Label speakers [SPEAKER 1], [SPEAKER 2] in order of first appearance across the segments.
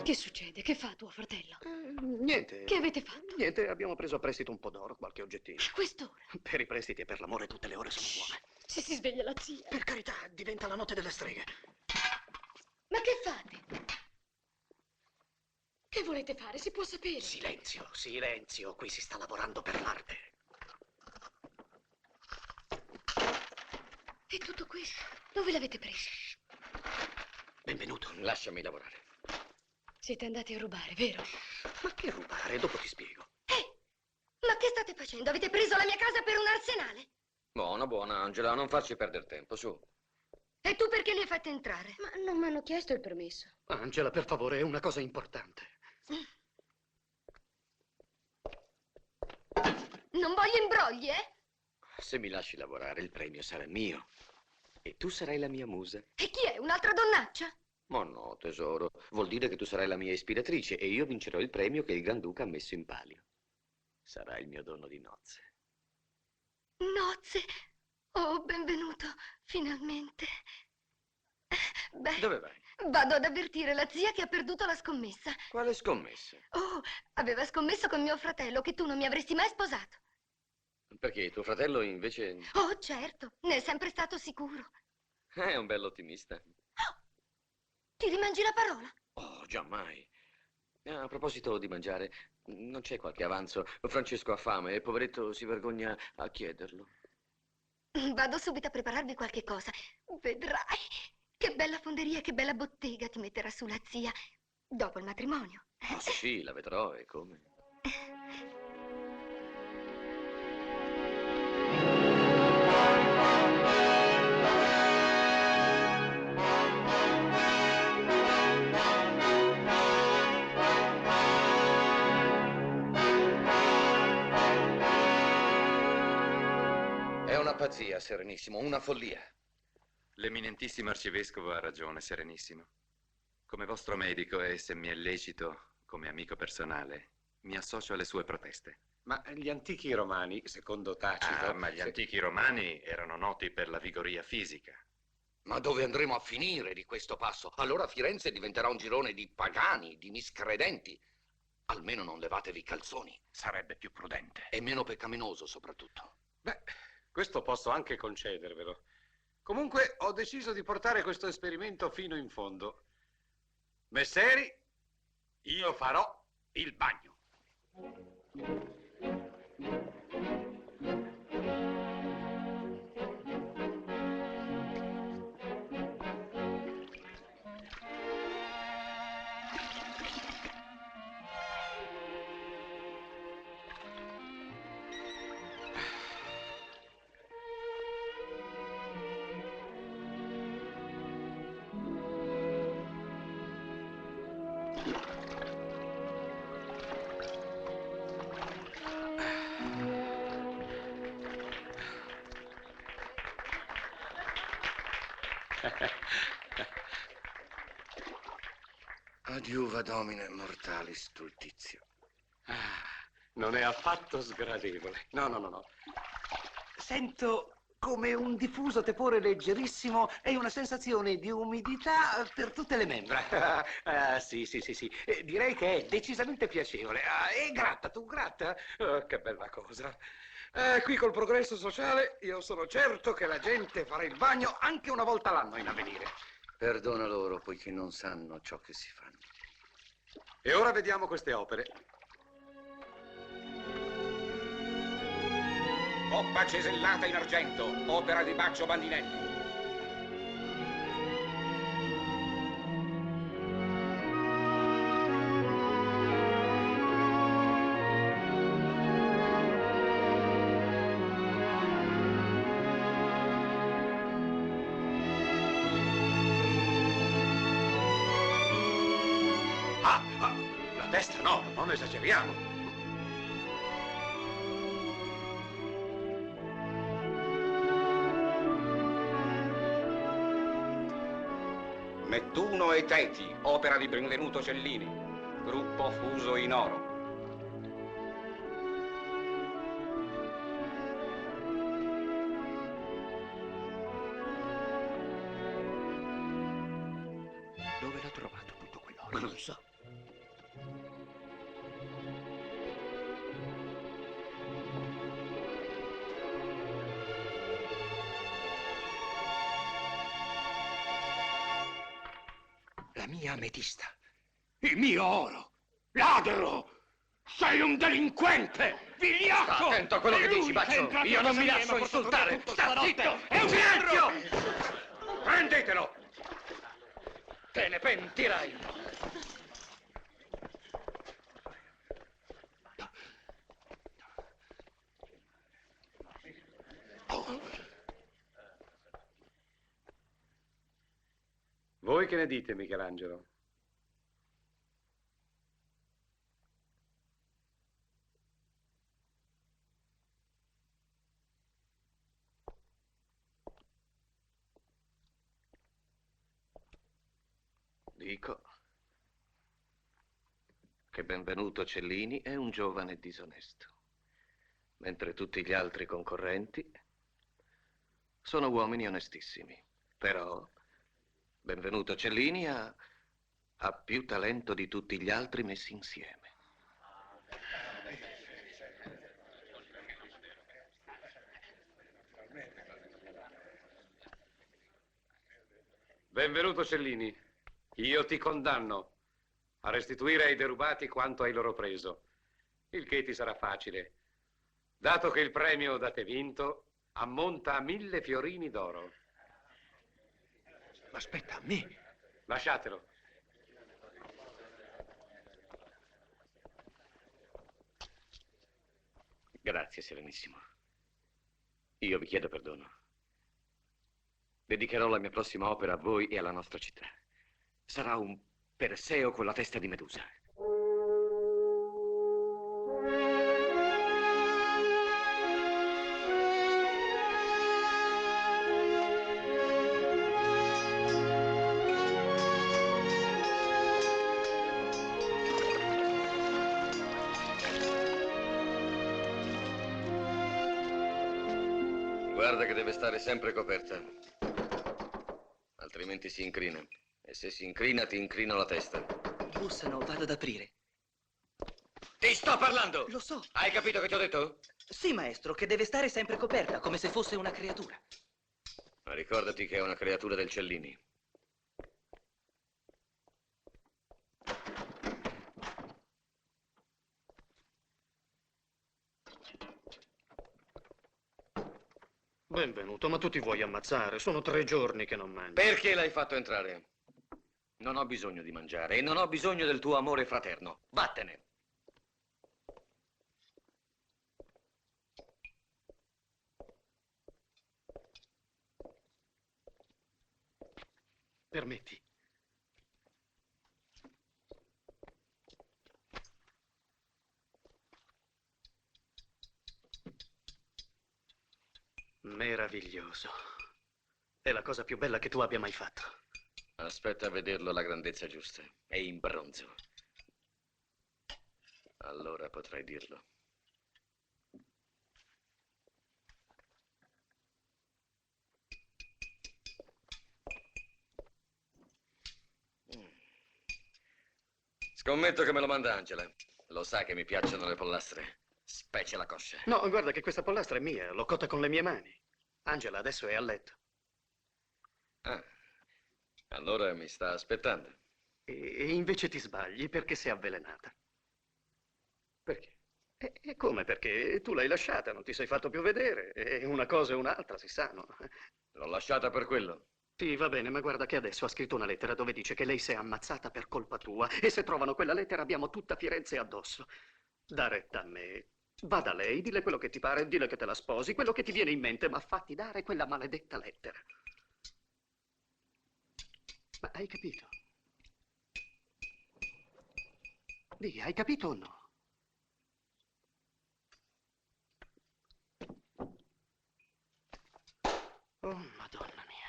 [SPEAKER 1] Che succede? Che fa tuo fratello?
[SPEAKER 2] Niente.
[SPEAKER 1] Che avete fatto?
[SPEAKER 2] Niente, abbiamo preso a prestito un po' d'oro, qualche oggettino.
[SPEAKER 1] A quest'ora?
[SPEAKER 2] Per i prestiti e per l'amore tutte le ore sono buone.
[SPEAKER 1] Se si sveglia la zia.
[SPEAKER 2] Per carità, diventa la notte delle streghe.
[SPEAKER 1] Ma che fate? Che volete fare? Si può sapere?
[SPEAKER 2] Silenzio, silenzio. Qui si sta lavorando per l'arte.
[SPEAKER 1] E tutto questo? Dove l'avete preso?
[SPEAKER 2] Benvenuto.
[SPEAKER 3] Lasciami lavorare.
[SPEAKER 1] Siete andati a rubare, vero?
[SPEAKER 2] Ma che rubare? Dopo ti spiego.
[SPEAKER 4] Ma che state facendo? Avete preso la mia casa per un arsenale?
[SPEAKER 3] Buona, buona, Angela, non farci perdere tempo, su.
[SPEAKER 4] E tu perché li hai fatti entrare?
[SPEAKER 1] Ma non mi hanno chiesto il permesso.
[SPEAKER 2] Angela, per favore, è una cosa importante.
[SPEAKER 4] Non voglio imbrogli, eh?
[SPEAKER 3] Se mi lasci lavorare, il premio sarà mio. E tu sarai la mia musa.
[SPEAKER 4] E chi è? Un'altra donnaccia?
[SPEAKER 3] Ma no, tesoro. Vuol dire che tu sarai la mia ispiratrice e io vincerò il premio che il Granduca ha messo in palio. Sarà il mio dono di nozze.
[SPEAKER 4] Nozze? Oh, benvenuto, finalmente. Beh,
[SPEAKER 3] Dove vai?
[SPEAKER 4] vado ad avvertire la zia che ha perduto la scommessa.
[SPEAKER 3] Quale scommessa?
[SPEAKER 4] Oh, aveva scommesso con mio fratello che tu non mi avresti mai sposato.
[SPEAKER 3] Perché tuo fratello invece
[SPEAKER 4] Oh, certo, ne è sempre stato sicuro.
[SPEAKER 3] è un bell'ottimista.
[SPEAKER 4] Ti rimangi la parola?
[SPEAKER 3] Oh, giammai. A proposito di mangiare, non c'è qualche avanzo? Francesco ha fame e poveretto si vergogna a chiederlo.
[SPEAKER 4] Vado subito a prepararvi qualche cosa. Vedrai. Che bella fonderia, che bella bottega ti metterà su la zia. Dopo il matrimonio.
[SPEAKER 3] Oh, sì, la vedrò e come.
[SPEAKER 5] È una pazzia, Serenissimo, una follia.
[SPEAKER 6] L'eminentissimo arcivescovo ha ragione, Serenissimo. Come vostro medico e, se mi è lecito, come amico personale, mi associo alle sue proteste.
[SPEAKER 7] Ma gli antichi romani, secondo Tacito...
[SPEAKER 6] Ma gli antichi romani erano noti per la vigoria fisica.
[SPEAKER 5] Ma dove andremo a finire di questo passo? Allora Firenze diventerà un girone di pagani, di miscredenti. Almeno non levatevi i calzoni.
[SPEAKER 7] Sarebbe più prudente.
[SPEAKER 5] E meno peccaminoso, soprattutto.
[SPEAKER 7] Beh, questo posso anche concedervelo. Comunque ho deciso di portare questo esperimento fino in fondo. Messeri, io farò il bagno.
[SPEAKER 5] Adiuva domine mortalis stultizio.
[SPEAKER 7] Non è affatto sgradevole. No. Sento come un diffuso tepore leggerissimo e una sensazione di umidità per tutte le membra. Sì. Direi che è decisamente piacevole. E gratta, tu gratta. Che bella cosa. Qui col progresso sociale io sono certo che la gente farà il bagno anche una volta l'anno in avvenire.
[SPEAKER 5] Perdona loro, poiché non sanno ciò che si fanno.
[SPEAKER 7] E ora vediamo queste opere.
[SPEAKER 8] Coppa cesellata in argento, opera di Baccio Bandinelli.
[SPEAKER 7] La testa no, non esageriamo.
[SPEAKER 8] Nettuno e Teti, opera di Benvenuto Cellini, gruppo fuso in oro.
[SPEAKER 5] Dove l'ha trovato tutto quell'oro?
[SPEAKER 7] Non so. la mia ametista, il mio oro, ladro! Sei un delinquente, vigliacco!
[SPEAKER 5] Sta attento a quello che
[SPEAKER 7] È lui
[SPEAKER 5] dici,
[SPEAKER 7] è
[SPEAKER 5] Baccio.
[SPEAKER 7] entrato
[SPEAKER 5] Io
[SPEAKER 7] a
[SPEAKER 5] non
[SPEAKER 7] casa
[SPEAKER 5] mi
[SPEAKER 7] mia e
[SPEAKER 5] lascio
[SPEAKER 7] m'ha portato
[SPEAKER 5] insultare.
[SPEAKER 7] via tutto
[SPEAKER 5] Sta
[SPEAKER 7] stanotte.
[SPEAKER 5] zitto!
[SPEAKER 7] È un
[SPEAKER 5] Silenzio!
[SPEAKER 7] Prendetelo!
[SPEAKER 5] Te ne pentirai!
[SPEAKER 7] Voi che ne dite, Michelangelo?
[SPEAKER 3] Dico che Benvenuto Cellini è un giovane disonesto, mentre tutti gli altri concorrenti sono uomini onestissimi. Però Benvenuto Cellini ha più talento di tutti gli altri messi insieme.
[SPEAKER 7] Benvenuto Cellini, io ti condanno a restituire ai derubati quanto hai loro preso, il che ti sarà facile, dato che il premio da te vinto ammonta a 1000 fiorini d'oro.
[SPEAKER 2] Ma aspetta, a me?
[SPEAKER 7] Lasciatelo.
[SPEAKER 3] Grazie, Serenissimo. Io vi chiedo perdono. Dedicherò la mia prossima opera a voi e alla nostra città. Sarà un Perseo con la testa di Medusa. Guarda che deve stare sempre coperta, altrimenti si incrina. E se si incrina, ti incrino la testa.
[SPEAKER 9] Bussano, vado ad aprire.
[SPEAKER 3] Ti sto parlando!
[SPEAKER 9] Lo so.
[SPEAKER 3] Hai capito che ti ho detto?
[SPEAKER 9] Sì, maestro, che deve stare sempre coperta, come se fosse una creatura.
[SPEAKER 3] Ma ricordati che è una creatura del Cellini.
[SPEAKER 2] Benvenuto, ma tu ti vuoi ammazzare? Sono 3 giorni che non mangi.
[SPEAKER 3] Perché l'hai fatto entrare? Non ho bisogno di mangiare e non ho bisogno del tuo amore fraterno. Vattene!
[SPEAKER 2] Permetti. Meraviglioso. È la cosa più bella che tu abbia mai fatto.
[SPEAKER 3] Aspetta a vederlo alla grandezza giusta. È in bronzo. Allora potrai dirlo. Scommetto che me lo manda Angela. Lo sa che mi piacciono le pollastre, specie la coscia.
[SPEAKER 2] No, guarda che questa pollastra è mia, l'ho cotta con le mie mani. Angela adesso è a letto.
[SPEAKER 3] Ah, allora mi sta aspettando.
[SPEAKER 2] E invece ti sbagli perché sei avvelenata. Perché? E come perché? Tu l'hai lasciata, non ti sei fatto più vedere. E una cosa e un'altra, si sa, no?
[SPEAKER 3] L'ho lasciata per quello.
[SPEAKER 2] Sì, va bene, ma guarda che adesso ha scritto una lettera dove dice che lei si è ammazzata per colpa tua. E se trovano quella lettera abbiamo tutta Firenze addosso. Da retta a me. Va da lei, dille quello che ti pare, dille che te la sposi, quello che ti viene in mente, ma fatti dare quella maledetta lettera. Ma hai capito? Dì, hai capito o no? Oh, Madonna mia.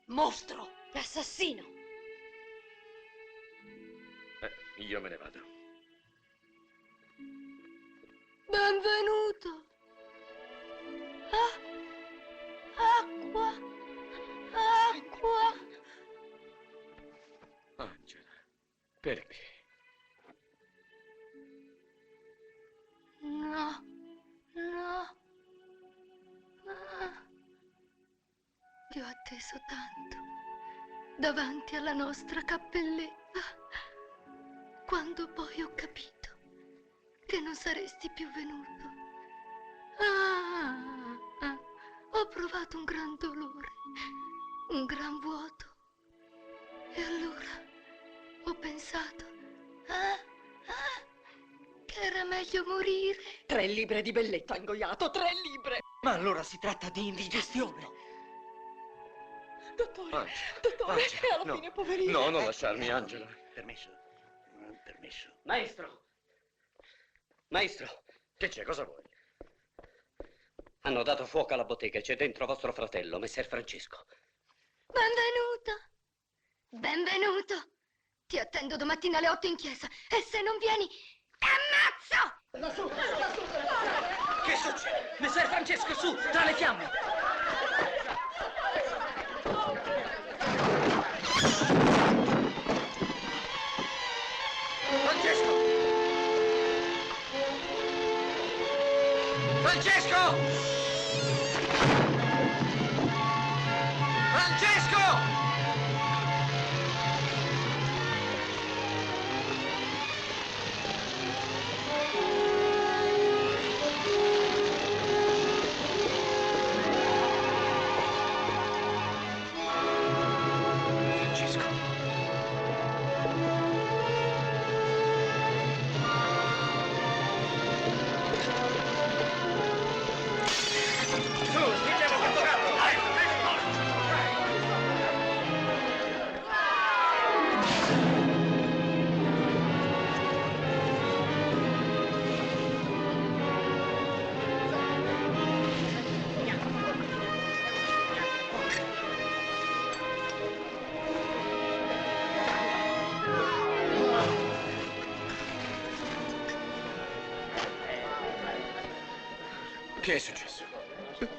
[SPEAKER 1] Mostro! L'assassino!
[SPEAKER 3] Io me ne vado.
[SPEAKER 1] Benvenuto! Ah, acqua! Acqua!
[SPEAKER 7] Perché?
[SPEAKER 4] No, no. Ah. Ti ho atteso tanto davanti alla nostra cappelletta, quando poi ho capito che non saresti più venuto. Ho provato un gran dolore, un gran vuoto. E allora ho pensato che era meglio morire.
[SPEAKER 1] 3 libbre di belletto ha ingoiato, 3 libbre!
[SPEAKER 9] Ma allora si tratta di indigestione.
[SPEAKER 1] Dottore,
[SPEAKER 3] Angela,
[SPEAKER 1] dottore,
[SPEAKER 3] Angela,
[SPEAKER 1] e alla
[SPEAKER 3] no.
[SPEAKER 1] fine poverino.
[SPEAKER 3] No, non lasciarmi, Angela.
[SPEAKER 7] Permesso? Permesso?
[SPEAKER 2] Maestro! Maestro! Che c'è? Cosa vuoi? Hanno dato fuoco alla bottega e c'è dentro vostro fratello, Messer Francesco.
[SPEAKER 4] Benvenuto. Benvenuto. Ti attendo domattina alle 8 in chiesa e se non vieni, t'ammazzo!
[SPEAKER 9] Che succede? Messer Francesco, su, tra le fiamme!
[SPEAKER 3] Francesco! Francesco! Francesco!
[SPEAKER 7] Che è successo?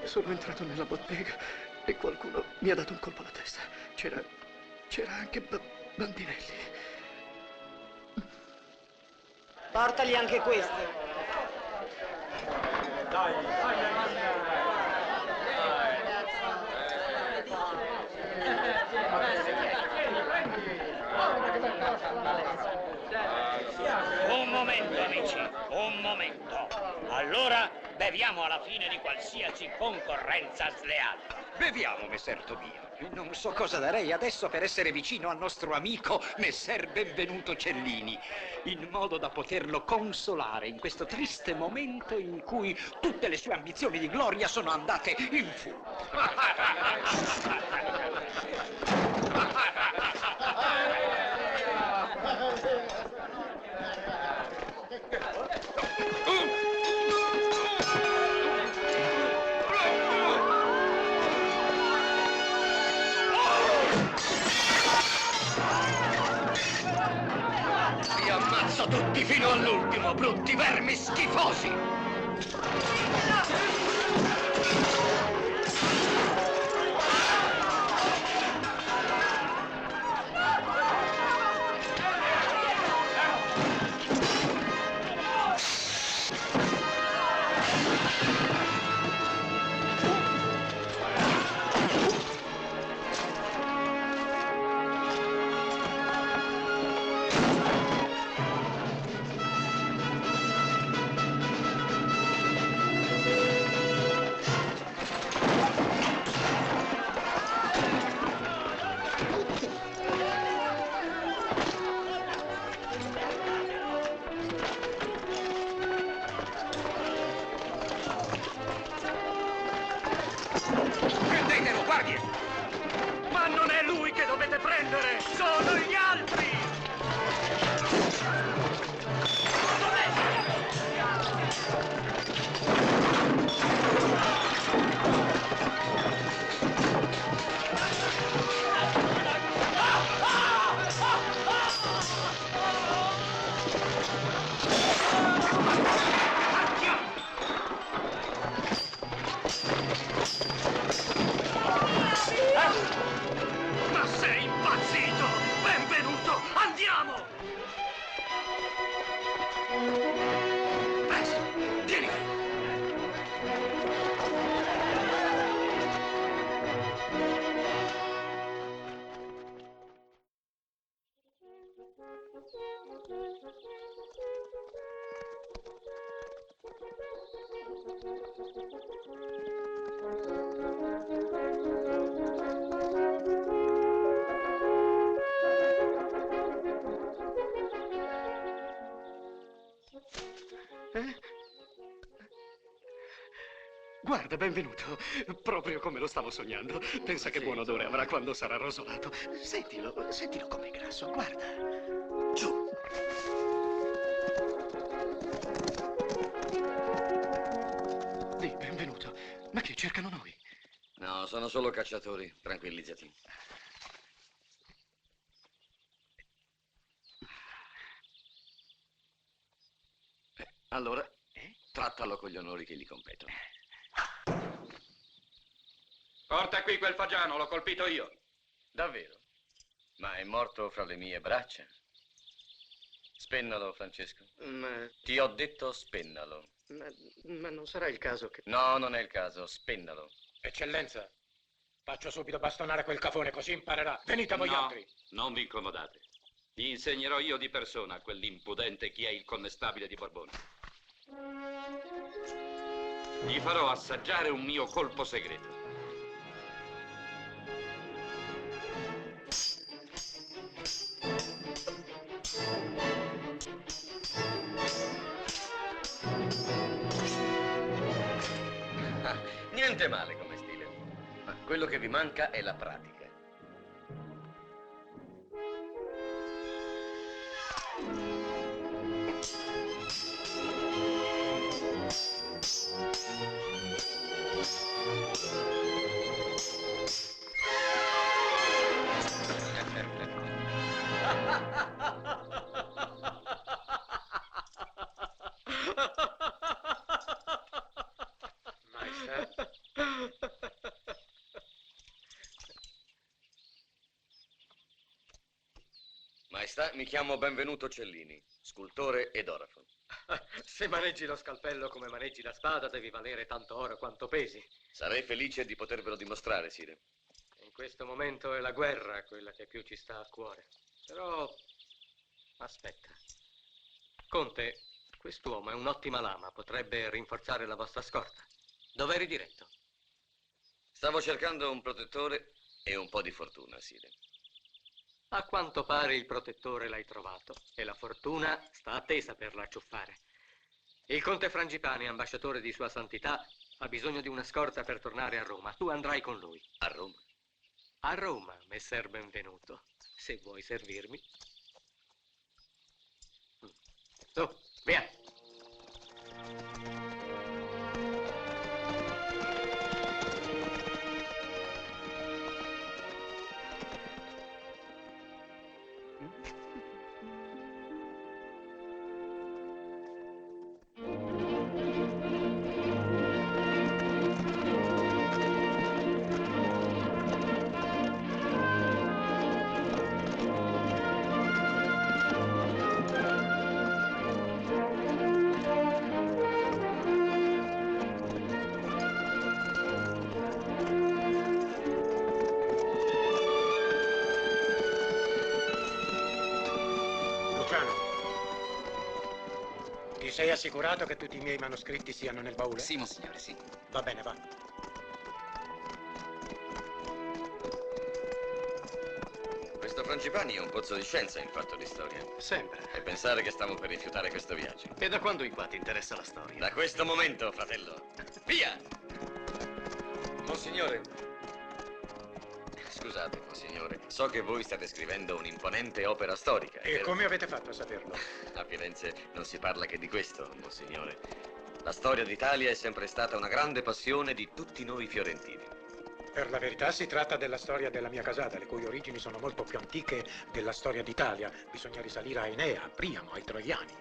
[SPEAKER 2] Sono entrato nella bottega e qualcuno mi ha dato un colpo alla testa. C'era anche Bandinelli.
[SPEAKER 1] Portali anche questo.
[SPEAKER 10] Un momento, amici, un momento. Allora beviamo alla fine di qualsiasi concorrenza sleale.
[SPEAKER 11] Beviamo, messer Tobia. Non so cosa darei adesso per essere vicino al nostro amico messer Benvenuto Cellini, in modo da poterlo consolare in questo triste momento in cui tutte le sue ambizioni di gloria sono andate in fumo.
[SPEAKER 2] Vi ammazzo tutti fino all'ultimo, brutti vermi schifosi!
[SPEAKER 11] Prendetelo, guardie!
[SPEAKER 2] Ma non è lui che dovete prendere, sono gli altri! Ma sei impazzito! Benvenuto! Guarda, benvenuto. Proprio come lo stavo sognando. Pensa che buon odore avrà quando sarà rosolato. Sentilo com'è grasso, guarda. Giù. Dì, benvenuto. Ma che cercano noi?
[SPEAKER 5] No, sono solo cacciatori. Tranquillizzati. Allora, trattalo con gli onori che gli competono.
[SPEAKER 8] Porta qui quel fagiano, l'ho colpito io.
[SPEAKER 3] Davvero? Ma è morto fra le mie braccia? Spennalo, Francesco. Ti ho detto spennalo.
[SPEAKER 2] Ma non sarà il caso che...
[SPEAKER 3] No, non è il caso. Spennalo.
[SPEAKER 11] Eccellenza, faccio subito bastonare quel cafone, così imparerà. Venite voi altri.
[SPEAKER 8] Non vi incomodate. Gli insegnerò io di persona a quell'impudente chi è il connestabile di Borbone. Gli farò assaggiare un mio colpo segreto.
[SPEAKER 3] Niente male come stile, ma quello che vi manca è la pratica. Maestà, mi chiamo Benvenuto Cellini, scultore ed orafo.
[SPEAKER 12] Se maneggi lo scalpello come maneggi la spada, devi valere tanto oro quanto pesi.
[SPEAKER 3] Sarei felice di potervelo dimostrare, Sire.
[SPEAKER 12] In questo momento è la guerra quella che più ci sta a cuore. Però, aspetta. Conte, quest'uomo è un'ottima lama, potrebbe rinforzare la vostra scorta. Dove eri diretto?
[SPEAKER 3] Stavo cercando un protettore e un po' di fortuna, Sire.
[SPEAKER 12] A quanto pare il protettore l'hai trovato e la fortuna sta attesa per l'acciuffare. Il conte Frangipani, ambasciatore di Sua Santità, ha bisogno di una scorta per tornare a Roma. Tu andrai con lui.
[SPEAKER 3] A Roma?
[SPEAKER 12] A Roma, messer Benvenuto, se vuoi servirmi. Su, via! Ti sei assicurato che tutti i miei manoscritti siano nel baule?
[SPEAKER 13] Sì, monsignore, sì.
[SPEAKER 11] Va bene, va.
[SPEAKER 3] Questo Frangipani è un pozzo di scienza in fatto di storia.
[SPEAKER 2] Sembra.
[SPEAKER 3] E pensare che stiamo per rifiutare questo viaggio.
[SPEAKER 2] E da quando in qua ti interessa la storia?
[SPEAKER 3] Da questo momento, fratello. Via! Monsignore. Scusate, monsignore. So che voi state scrivendo un'imponente opera storica.
[SPEAKER 11] E come avete fatto a saperlo?
[SPEAKER 3] A Firenze non si parla che di questo, monsignore. La storia d'Italia è sempre stata una grande passione di tutti noi fiorentini.
[SPEAKER 11] Per la verità si tratta della storia della mia casata, le cui origini sono molto più antiche della storia d'Italia. Bisogna risalire a Enea, a Priamo, ai Troiani.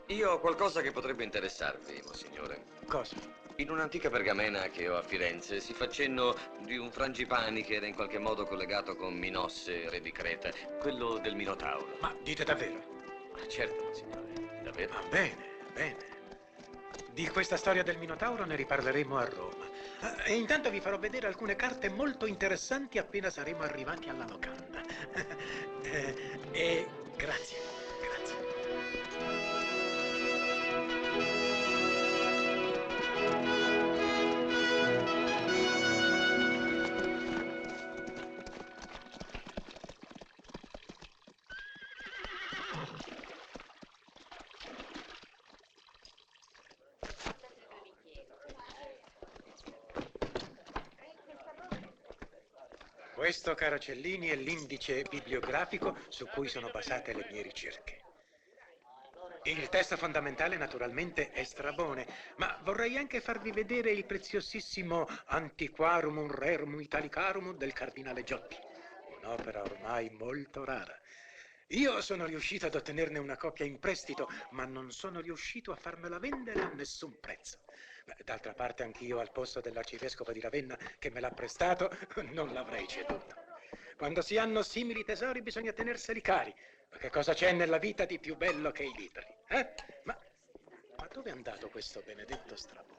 [SPEAKER 3] Io ho qualcosa che potrebbe interessarvi, monsignore.
[SPEAKER 11] Cosa?
[SPEAKER 3] In un'antica pergamena che ho a Firenze si fa cenno di un Frangipani che era in qualche modo collegato con Minosse, re di Creta, quello del Minotauro.
[SPEAKER 11] Ma dite davvero?
[SPEAKER 3] Certo, monsignore, davvero.
[SPEAKER 11] Va bene, bene. Di questa storia del Minotauro ne riparleremo a Roma. E intanto vi farò vedere alcune carte molto interessanti appena saremo arrivati alla locanda. Grazie, grazie.
[SPEAKER 13] Questo, caro Cellini, è l'indice bibliografico su cui sono basate le mie ricerche. Il testo fondamentale naturalmente è Strabone, ma vorrei anche farvi vedere il preziosissimo Antiquarum Rerum Italicarum del cardinale Giotti, un'opera ormai molto rara. Io sono riuscito ad ottenerne una copia in prestito, ma non sono riuscito a farmela vendere a nessun prezzo. D'altra parte anch'io al posto dell'arcivescovo di Ravenna che me l'ha prestato non l'avrei ceduto. Quando si hanno simili tesori bisogna tenerseli cari. Ma che cosa c'è nella vita di più bello che i libri? Ma dove è andato questo benedetto Strabone?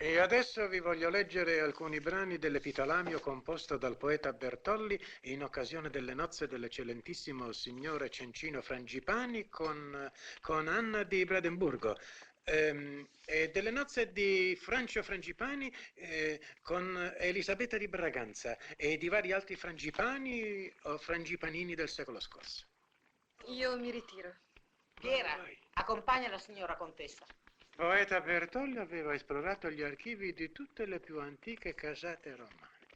[SPEAKER 13] E adesso vi voglio leggere alcuni brani dell'Epitalamio composto dal poeta Bertolli in occasione delle nozze dell'eccellentissimo signore Cencino Frangipani con Anna di Brandeburgo. E delle nozze di Francio Frangipani con Elisabetta di Braganza e di vari altri Frangipani o Frangipanini del secolo scorso.
[SPEAKER 1] Io mi ritiro. Piera, accompagna la signora contessa.
[SPEAKER 13] Poeta Bertolli aveva esplorato gli archivi di tutte le più antiche casate romane,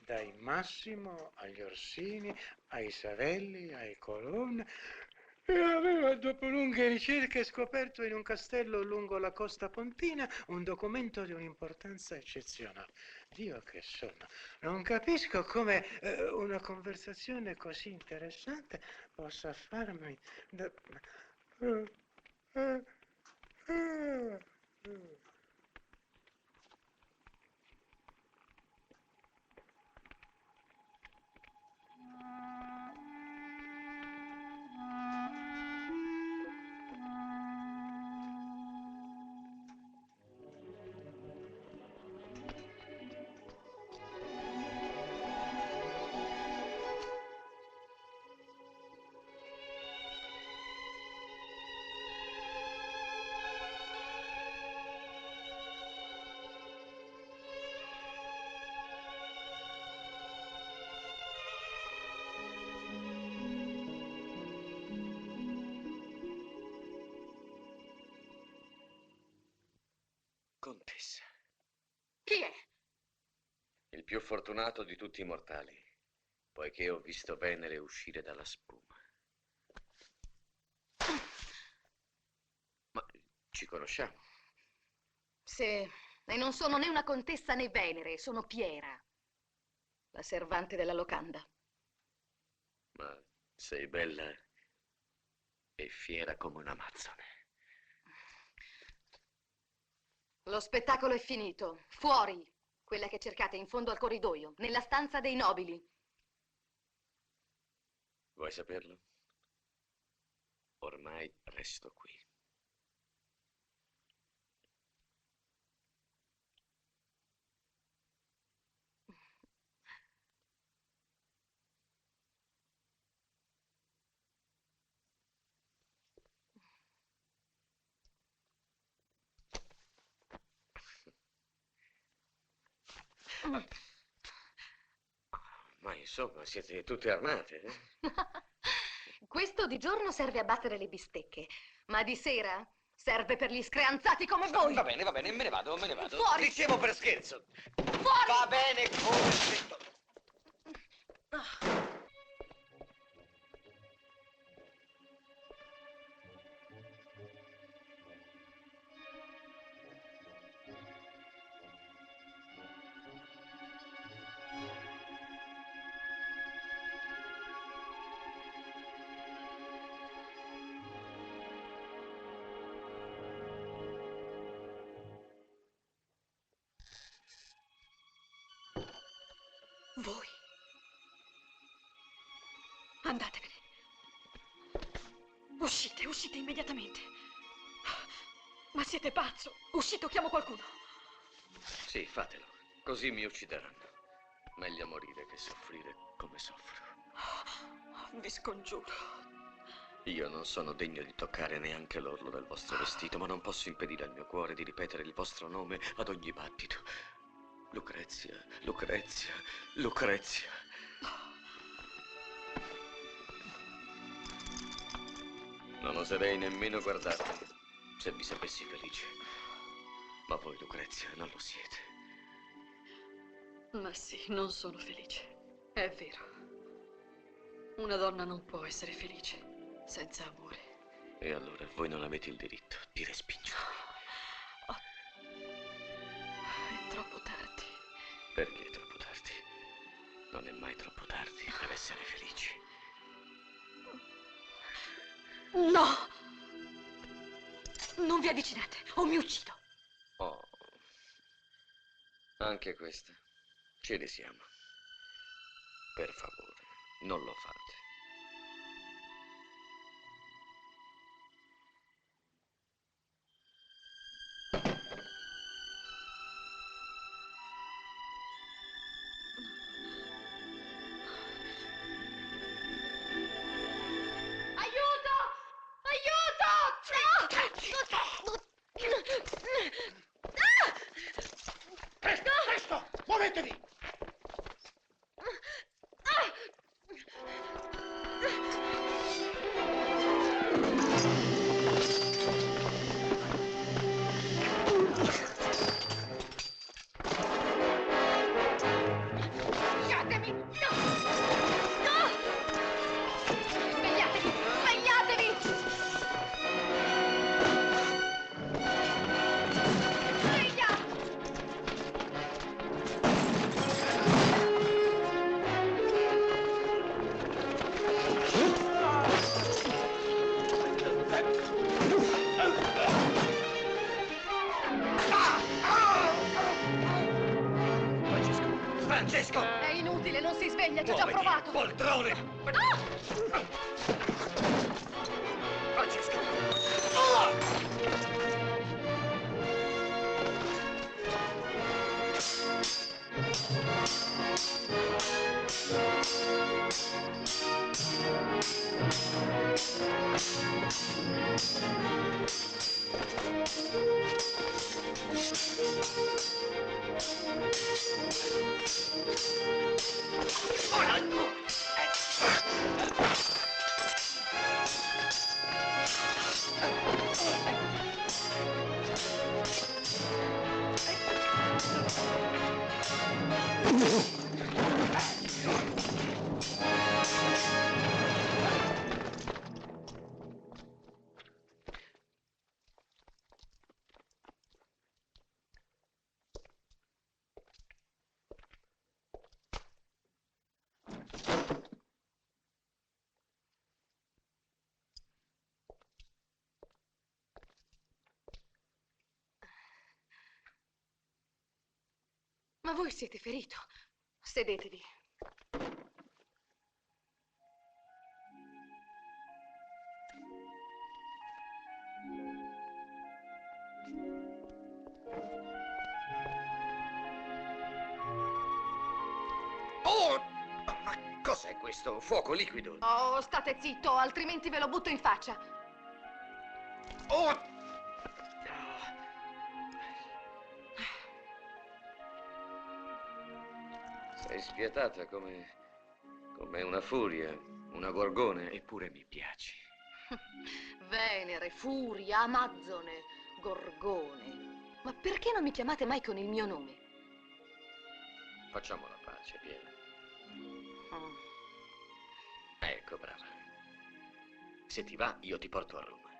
[SPEAKER 13] dai Massimo agli Orsini, ai Savelli, ai Colonna, e aveva, dopo lunghe ricerche, scoperto in un castello lungo la costa pontina un documento di un'importanza eccezionale. Dio che sono! Non capisco come una conversazione così interessante possa farmi...
[SPEAKER 3] Contessa.
[SPEAKER 1] Chi è?
[SPEAKER 3] Il più fortunato di tutti i mortali, poiché ho visto Venere uscire dalla spuma. Ma ci conosciamo?
[SPEAKER 4] Sì, e non sono né una contessa né Venere, sono Piera, la servante della locanda.
[SPEAKER 3] Ma sei bella e fiera come un'amazzone.
[SPEAKER 4] Lo spettacolo è finito. Fuori! Quella che cercate in fondo al corridoio, nella stanza dei nobili.
[SPEAKER 3] Vuoi saperlo? Ormai resto qui. Ma insomma, siete tutte armate, eh?
[SPEAKER 4] Questo di giorno serve a battere le bistecche, ma di sera serve per gli screanzati come voi.
[SPEAKER 11] Va bene, me ne vado.
[SPEAKER 4] Fuori!
[SPEAKER 11] Dicevo per scherzo.
[SPEAKER 4] Fuori!
[SPEAKER 11] Va bene, come se...
[SPEAKER 1] Voi. Andatevene. Uscite immediatamente. Ma siete pazzo. Uscite o chiamo qualcuno.
[SPEAKER 3] Sì, fatelo. Così mi uccideranno. Meglio morire che soffrire come soffro.
[SPEAKER 1] Vi scongiuro.
[SPEAKER 3] Io non sono degno di toccare neanche l'orlo del vostro vestito, ma non posso impedire al mio cuore di ripetere il vostro nome ad ogni battito. Lucrezia, Lucrezia, Lucrezia. Non oserei nemmeno guardarvi se vi sapessi felice. Ma voi, Lucrezia, non lo siete.
[SPEAKER 1] Ma sì, non sono felice. È vero. Una donna non può essere felice senza amore.
[SPEAKER 14] E allora voi non avete il diritto di respingermi.
[SPEAKER 1] È troppo tardi.
[SPEAKER 14] Perché è troppo tardi? Non è mai troppo tardi per essere felici.
[SPEAKER 1] No! Non vi avvicinate o mi uccido.
[SPEAKER 3] Oh, anche questa. Ci risiamo. Per favore, non lo fate.
[SPEAKER 4] Aiuto! Aiuto!
[SPEAKER 7] Presto, presto! Muovetevi!
[SPEAKER 4] Lasciatemi! No! No! Svegliatevi! Svegliatevi! Sveglia!
[SPEAKER 7] Francesco!
[SPEAKER 1] È inutile, non si sveglia, ci ho già
[SPEAKER 7] Muoviti,
[SPEAKER 1] provato.
[SPEAKER 7] poltrone!
[SPEAKER 1] Ah!
[SPEAKER 7] Francesco!
[SPEAKER 1] Ma voi siete ferito. Sedetevi.
[SPEAKER 5] Oh! Ma cos'è questo? Fuoco liquido?
[SPEAKER 1] Oh, state zitto, altrimenti ve lo butto in faccia.
[SPEAKER 5] Oh!
[SPEAKER 3] Sei spietata come una furia, una gorgone.
[SPEAKER 14] Eppure mi piaci.
[SPEAKER 1] Venere, furia, amazzone, gorgone. Ma perché non mi chiamate mai con il mio nome?
[SPEAKER 3] Facciamo la pace, vieni.
[SPEAKER 1] Mm.
[SPEAKER 3] Ecco, brava. Se ti va, io ti porto a Roma.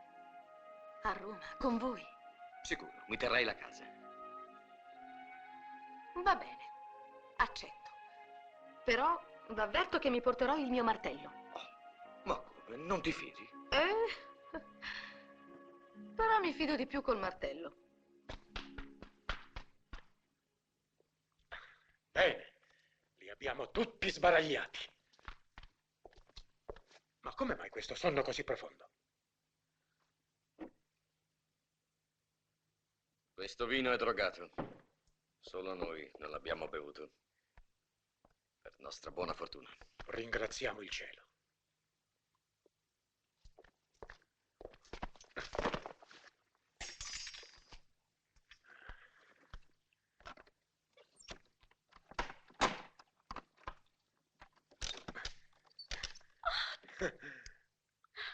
[SPEAKER 1] A Roma, con voi?
[SPEAKER 3] Sicuro, mi terrai la casa.
[SPEAKER 1] Va bene, accetto. Però v'avverto che mi porterò il mio martello.
[SPEAKER 3] Ma come? Non ti fidi?
[SPEAKER 1] Però mi fido di più col martello.
[SPEAKER 13] Bene, li abbiamo tutti sbaragliati. Ma come mai questo sonno così profondo?
[SPEAKER 3] Questo vino è drogato. Solo noi non l'abbiamo bevuto. Per nostra buona fortuna.
[SPEAKER 13] Ringraziamo il cielo.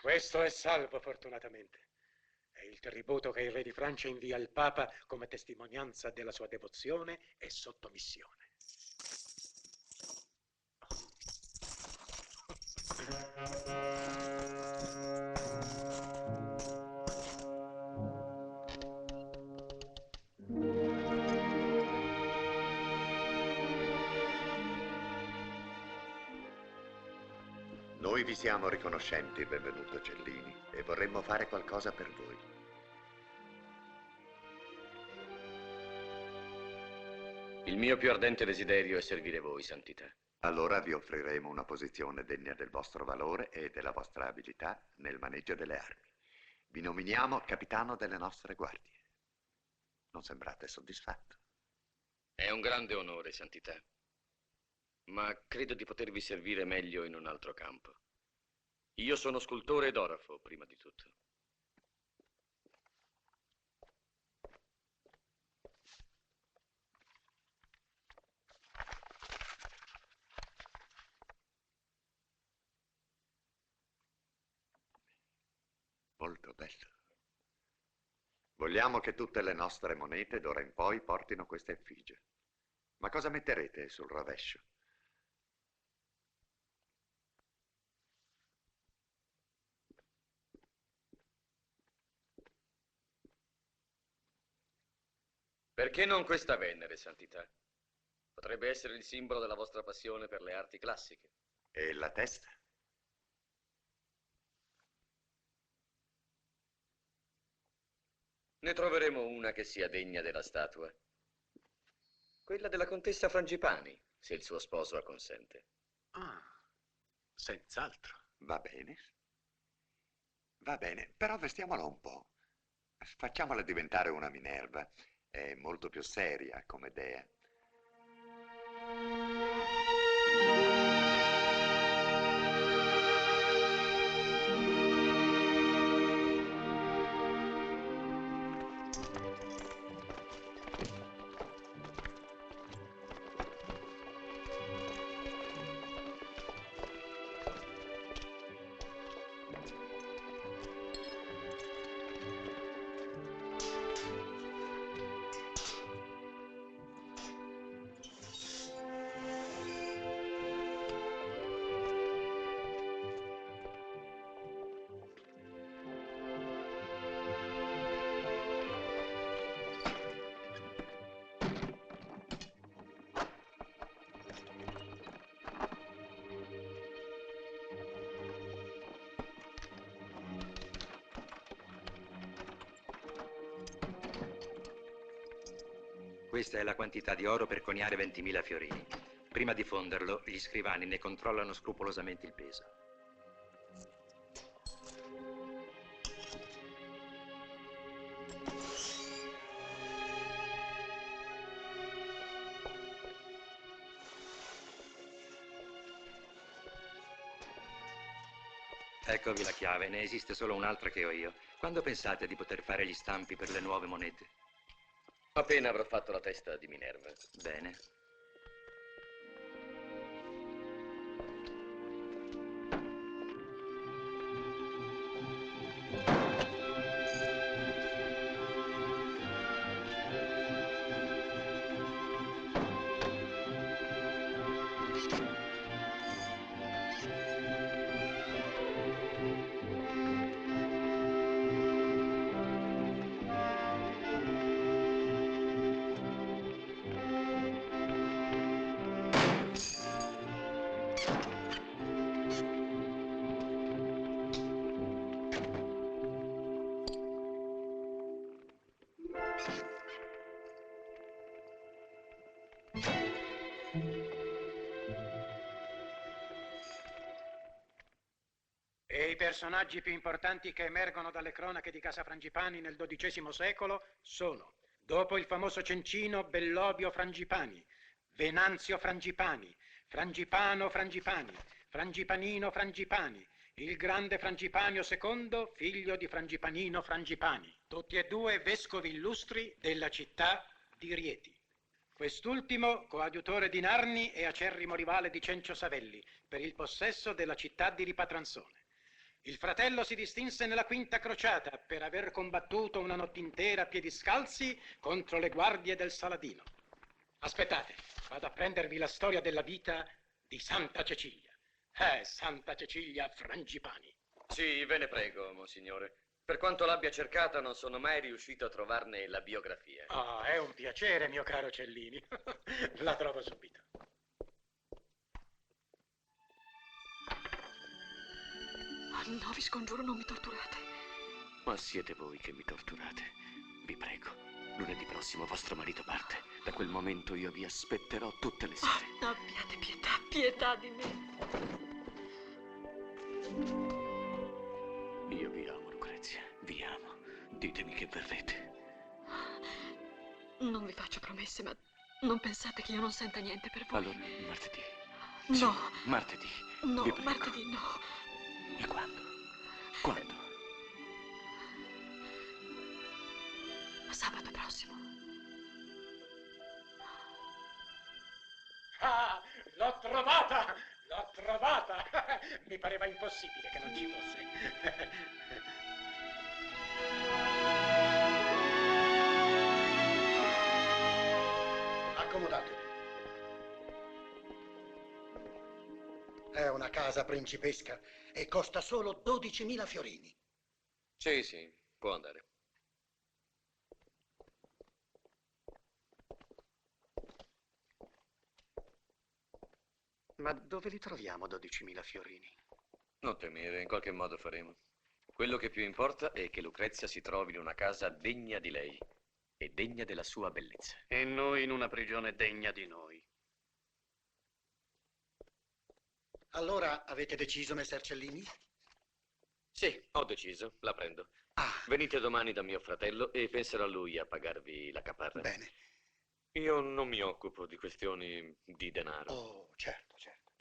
[SPEAKER 13] Questo è salvo, fortunatamente. È il tributo che il re di Francia invia al Papa come testimonianza della sua devozione e sottomissione.
[SPEAKER 15] Noi vi siamo riconoscenti, benvenuto Cellini, e vorremmo fare qualcosa per voi.
[SPEAKER 14] Il mio più ardente desiderio è servire voi, Santità.
[SPEAKER 15] Allora vi offriremo una posizione degna del vostro valore e della vostra abilità nel maneggio delle armi. Vi nominiamo capitano delle nostre guardie. Non sembrate soddisfatto?
[SPEAKER 14] È un grande onore, Santità. Ma credo di potervi servire meglio in un altro campo. Io sono scultore ed orafo, prima di tutto.
[SPEAKER 15] Molto bello. Vogliamo che tutte le nostre monete d'ora in poi portino questa effigie. Ma cosa metterete sul rovescio?
[SPEAKER 14] Perché non questa Venere, Santità? Potrebbe essere il simbolo della vostra passione per le arti classiche.
[SPEAKER 15] E la testa?
[SPEAKER 14] Ne troveremo una che sia degna della statua. Quella della contessa Frangipani, se il suo sposo acconsente.
[SPEAKER 13] Ah, senz'altro.
[SPEAKER 15] Va bene. Va bene, però vestiamola un po'. Facciamola diventare una Minerva. È molto più seria come dea.
[SPEAKER 11] Questa è la quantità di oro per coniare 20.000 fiorini. Prima di fonderlo, gli scrivani ne controllano scrupolosamente il peso. Eccovi la chiave, ne esiste solo un'altra che ho io. Quando pensate di poter fare gli stampi per le nuove monete?
[SPEAKER 14] Appena avrò fatto la testa di Minerva.
[SPEAKER 11] Bene.
[SPEAKER 13] E i personaggi più importanti che emergono dalle cronache di Casa Frangipani nel XII secolo sono, dopo il famoso Cencino, Bellobio Frangipani, Venanzio Frangipani, Frangipano Frangipani, Frangipanino Frangipani, il grande Frangipanio II, figlio di Frangipanino Frangipani, tutti e due vescovi illustri della città di Rieti. Quest'ultimo coadiutore di Narni e acerrimo rivale di Cencio Savelli per il possesso della città di Ripatransone. Il fratello si distinse nella Quinta Crociata per aver combattuto una notte intera a piedi scalzi contro le guardie del Saladino. Aspettate, vado a prendervi la storia della vita di Santa Cecilia. Santa Cecilia Frangipani.
[SPEAKER 14] Sì, ve ne prego, monsignore. Per quanto l'abbia cercata, non sono mai riuscito a trovarne la biografia.
[SPEAKER 13] È un piacere, mio caro Cellini. La trovo subito.
[SPEAKER 1] Oh, no, vi scongiuro, non mi torturate.
[SPEAKER 3] Ma siete voi che mi torturate. Vi prego, lunedì prossimo vostro marito parte. Da quel momento io vi aspetterò tutte le sere.
[SPEAKER 1] Oh, abbiate pietà, pietà di me.
[SPEAKER 3] Io vi amo, Lucrezia, vi amo. Ditemi che verrete.
[SPEAKER 1] Non vi faccio promesse, ma non pensate che io non senta niente per voi.
[SPEAKER 3] Allora, martedì.
[SPEAKER 1] No.
[SPEAKER 3] Sì, martedì.
[SPEAKER 1] No,
[SPEAKER 3] Vi prego.
[SPEAKER 1] martedì no.
[SPEAKER 3] E quando? Quando?
[SPEAKER 1] Sabato prossimo.
[SPEAKER 13] L'ho trovata! L'ho trovata! Mi pareva impossibile che non ci fosse.
[SPEAKER 16] Accomodatevi. È una casa principesca e costa solo 12.000 fiorini.
[SPEAKER 14] Sì, può andare.
[SPEAKER 2] Ma dove li troviamo 12.000 fiorini?
[SPEAKER 14] Non temere, in qualche modo faremo. Quello che più importa è che Lucrezia si trovi in una casa degna di lei e degna della sua bellezza.
[SPEAKER 2] E noi in una prigione degna di noi.
[SPEAKER 16] Allora avete deciso, messer Cellini?
[SPEAKER 14] Sì, ho deciso, la prendo. Venite domani da mio fratello e penserà lui a pagarvi la caparra.
[SPEAKER 16] Bene.
[SPEAKER 14] Io non mi occupo di questioni di denaro.
[SPEAKER 16] Oh, certo, certo.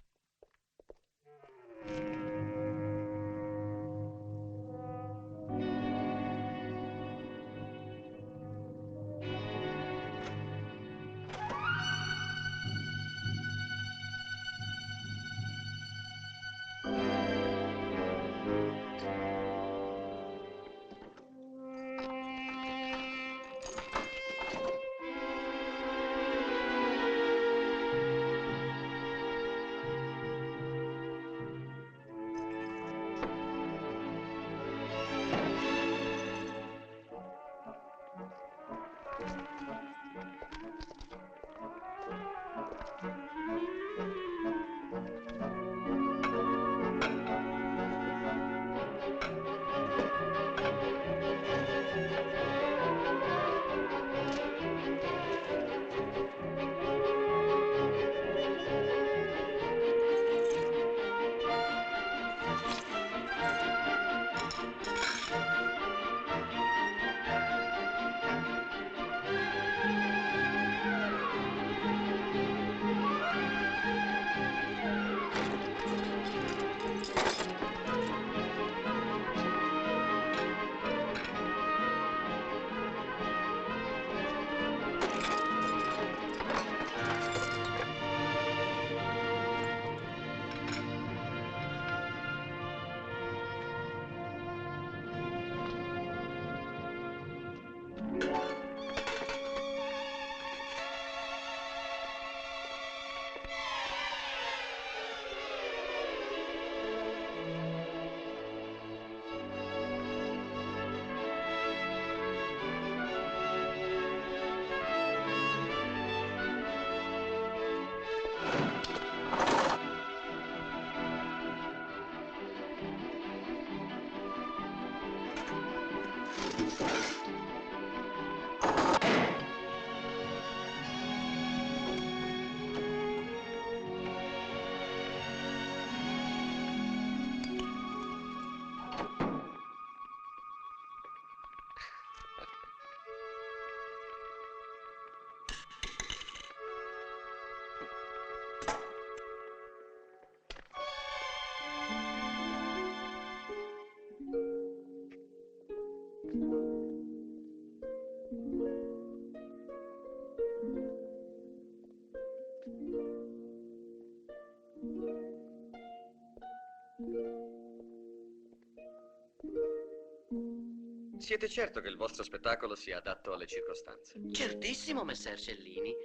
[SPEAKER 14] Siete certo che il vostro spettacolo sia adatto alle circostanze?
[SPEAKER 17] Certissimo, messer Cellini.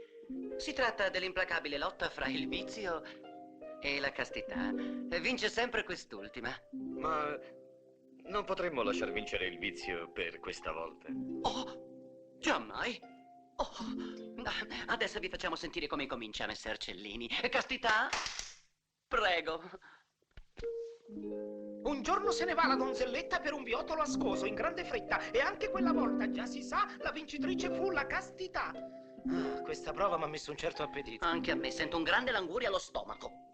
[SPEAKER 17] Si tratta dell'implacabile lotta fra il vizio E la castità? Vince sempre quest'ultima.
[SPEAKER 14] Ma non potremmo lasciar vincere il vizio per questa volta.
[SPEAKER 17] Giammai. Oh, adesso vi facciamo sentire come comincia, messer Cellini. Castità? Prego.
[SPEAKER 9] Un giorno se ne va la donzelletta per un viottolo ascoso in grande fretta e anche quella volta, già si sa, la vincitrice fu la castità. Ah, questa prova mi ha messo un certo appetito.
[SPEAKER 17] Anche a me, sento un grande languore allo stomaco.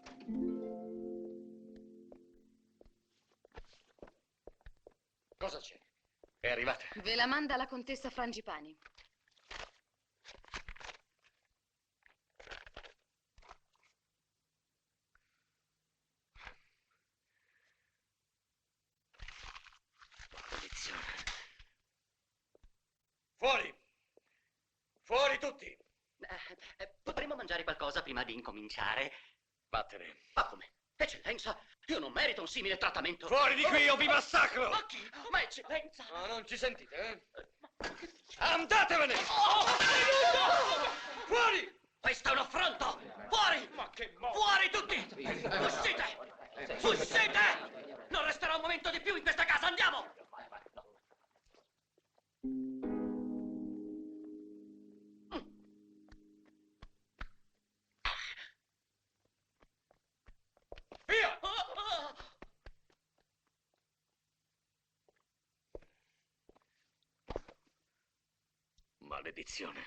[SPEAKER 14] Cosa c'è? È arrivata.
[SPEAKER 1] Ve la manda la contessa Frangipani.
[SPEAKER 14] Maledizione. Fuori! Fuori tutti!
[SPEAKER 17] Potremmo mangiare qualcosa prima di incominciare?
[SPEAKER 14] Vattene.
[SPEAKER 17] Ma come? Eccellenza, io non merito un simile trattamento.
[SPEAKER 14] Fuori di qui o vi massacro!
[SPEAKER 17] Ma chi? Ma eccellenza!
[SPEAKER 14] Ma non ci sentite, eh? Andatevene! Fuori!
[SPEAKER 17] Questo è un affronto! Fuori!
[SPEAKER 9] Ma che
[SPEAKER 17] Fuori tutti! Uscite! Uscite! Non resterà un momento di più in questa casa, andiamo!
[SPEAKER 14] Via! Maledizione.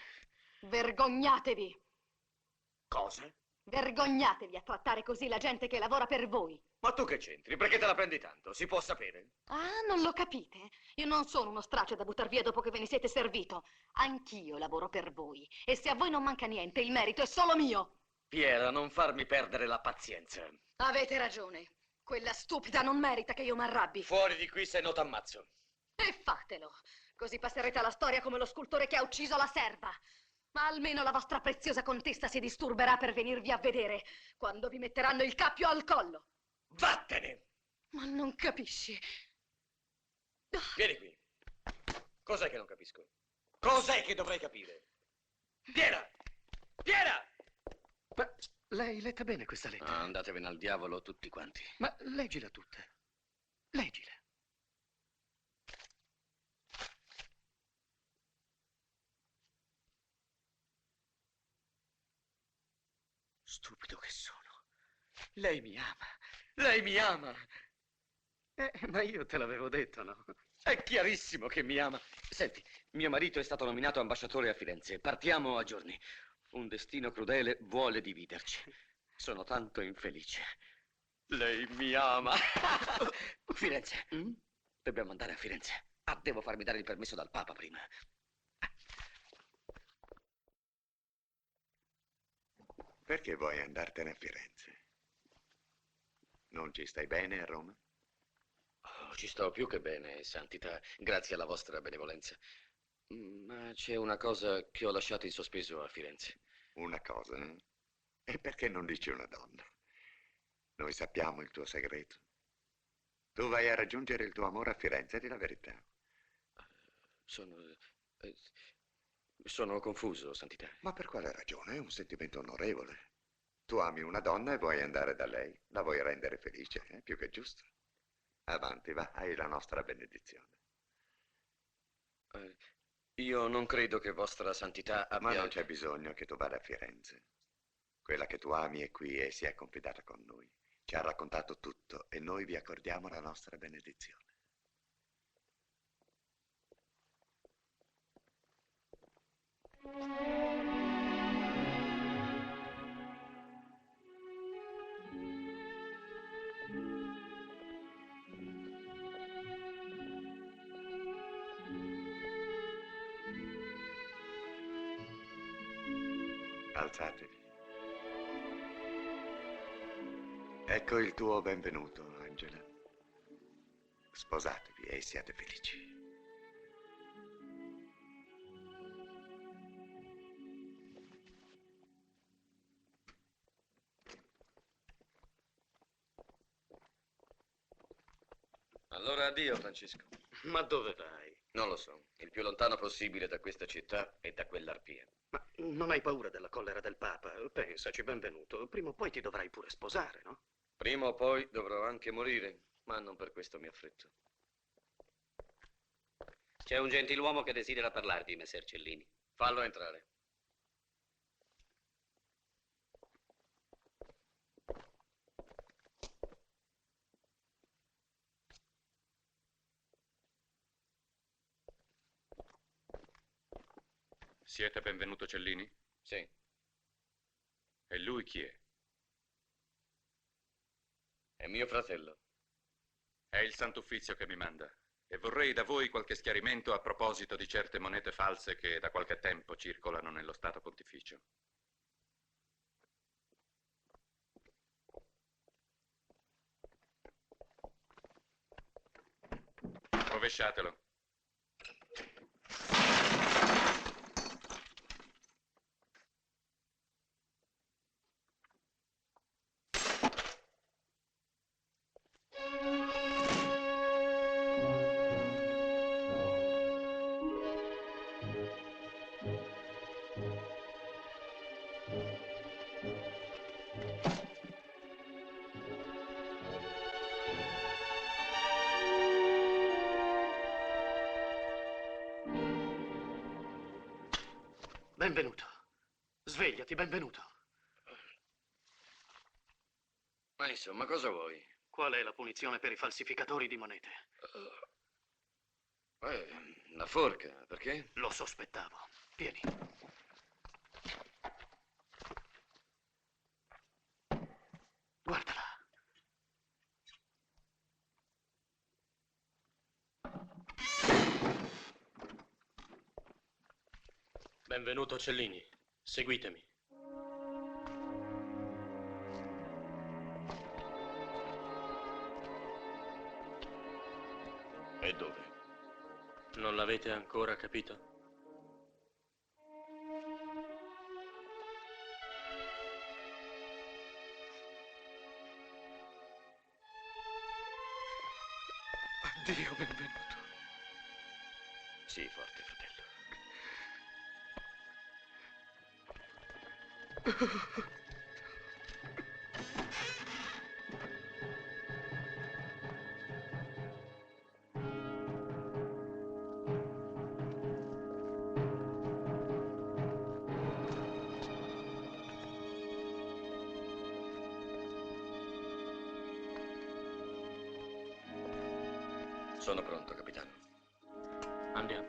[SPEAKER 1] Vergognatevi!
[SPEAKER 14] Cosa?
[SPEAKER 1] Vergognatevi a trattare così la gente che lavora per voi.
[SPEAKER 14] Ma tu che c'entri? Perché te la prendi tanto? Si può sapere?
[SPEAKER 1] Ah, non lo capite? Io non sono uno straccio da buttar via dopo che ve ne siete servito. Anch'io lavoro per voi. E se a voi non manca niente, il merito è solo mio.
[SPEAKER 14] Piera, non farmi perdere la pazienza.
[SPEAKER 1] Avete ragione. Quella stupida non merita che io m'arrabbi.
[SPEAKER 14] Fuori di qui, se no t'ammazzo.
[SPEAKER 1] E fatelo. Così passerete alla storia come lo scultore che ha ucciso la serva. Ma almeno la vostra preziosa contessa si disturberà per venirvi a vedere quando vi metteranno il cappio al collo.
[SPEAKER 14] Vattene!
[SPEAKER 1] Ma non capisci?
[SPEAKER 14] Vieni qui. Cos'è che non capisco? Cos'è che dovrei capire? Piera! Piera!
[SPEAKER 2] Ma lei letta bene questa lettera?
[SPEAKER 14] Ah, andatevene al diavolo tutti quanti.
[SPEAKER 2] Ma leggila tutta. Leggila.
[SPEAKER 14] Stupido che sono. Lei mi ama. Lei mi ama.
[SPEAKER 2] Ma io te l'avevo detto, no?
[SPEAKER 14] È chiarissimo che mi ama. Senti, mio marito è stato nominato ambasciatore a Firenze. Partiamo a giorni. Un destino crudele vuole dividerci. Sono tanto infelice. Lei mi ama. Firenze. Dobbiamo andare a Firenze. Ah, devo farmi dare il permesso dal Papa prima.
[SPEAKER 15] Perché vuoi andartene a Firenze? Non ci stai bene a Roma?
[SPEAKER 14] Oh, ci sto più che bene, Santità, grazie alla vostra benevolenza. Ma c'è una cosa che ho lasciato in sospeso a Firenze.
[SPEAKER 15] Una cosa, eh? E perché non dici una donna? Noi sappiamo il tuo segreto. Tu vai a raggiungere il tuo amore a Firenze, di la verità.
[SPEAKER 14] Sono confuso, Santità.
[SPEAKER 15] Ma per quale ragione? È un sentimento onorevole. Tu ami una donna e vuoi andare da lei. La vuoi rendere felice, più che giusto. Avanti, va, hai la nostra benedizione.
[SPEAKER 14] Io non credo che vostra Santità abbia...
[SPEAKER 15] Ma non c'è bisogno che tu vada a Firenze. Quella che tu ami è qui e si è confidata con noi. Ci ha raccontato tutto e noi vi accordiamo la nostra benedizione. Alzatevi. Ecco il tuo benvenuto, Angela. Sposatevi e siate felici.
[SPEAKER 14] Allora addio, Francesco.
[SPEAKER 2] Ma dove vai?
[SPEAKER 14] Non lo so, il più lontano possibile da questa città e da quell'arpia.
[SPEAKER 2] Ma non hai paura della collera del Papa? Pensa. Pensaci, benvenuto. Prima o poi ti dovrai pure sposare, no?
[SPEAKER 14] Prima o poi dovrò anche morire, ma non per questo mi affretto.
[SPEAKER 8] C'è un gentiluomo che desidera parlarti, messer Cellini.
[SPEAKER 14] Fallo entrare.
[SPEAKER 6] Siete benvenuto Cellini?
[SPEAKER 14] Sì.
[SPEAKER 6] E lui chi è?
[SPEAKER 14] È mio fratello.
[SPEAKER 6] È il Sant'Uffizio che mi manda. E vorrei da voi qualche schiarimento a proposito di certe monete false che da qualche tempo circolano nello Stato Pontificio. Rovesciatelo.
[SPEAKER 2] Benvenuto. Svegliati, benvenuto.
[SPEAKER 14] Ma insomma, cosa vuoi?
[SPEAKER 2] Qual è la punizione per i falsificatori di monete?
[SPEAKER 14] La forca, perché?
[SPEAKER 2] Lo sospettavo. Vieni. Guardala.
[SPEAKER 12] Benvenuto Cellini. Seguitemi.
[SPEAKER 14] E dove?
[SPEAKER 12] Non l'avete ancora capito?
[SPEAKER 14] Addio, benvenuto. Sii forte, fratello. Sono pronto, capitano.
[SPEAKER 12] Andiamo.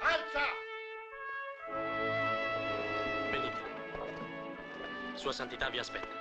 [SPEAKER 9] Alza!
[SPEAKER 12] Venite. Sua Santità vi aspetta.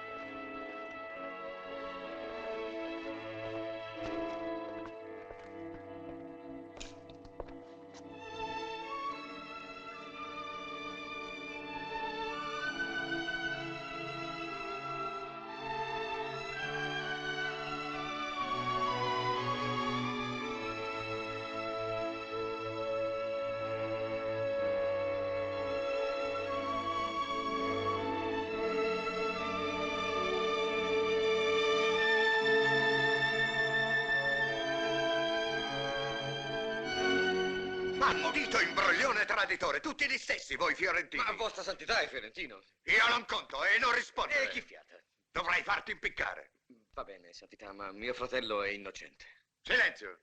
[SPEAKER 15] Maldito imbroglione traditore, tutti gli stessi voi fiorentini.
[SPEAKER 14] Ma vostra santità è fiorentino.
[SPEAKER 15] Io non conto e non rispondo.
[SPEAKER 14] E chi fiata?
[SPEAKER 15] Dovrai farti impiccare.
[SPEAKER 14] Va bene, santità, ma mio fratello è innocente.
[SPEAKER 15] Silenzio.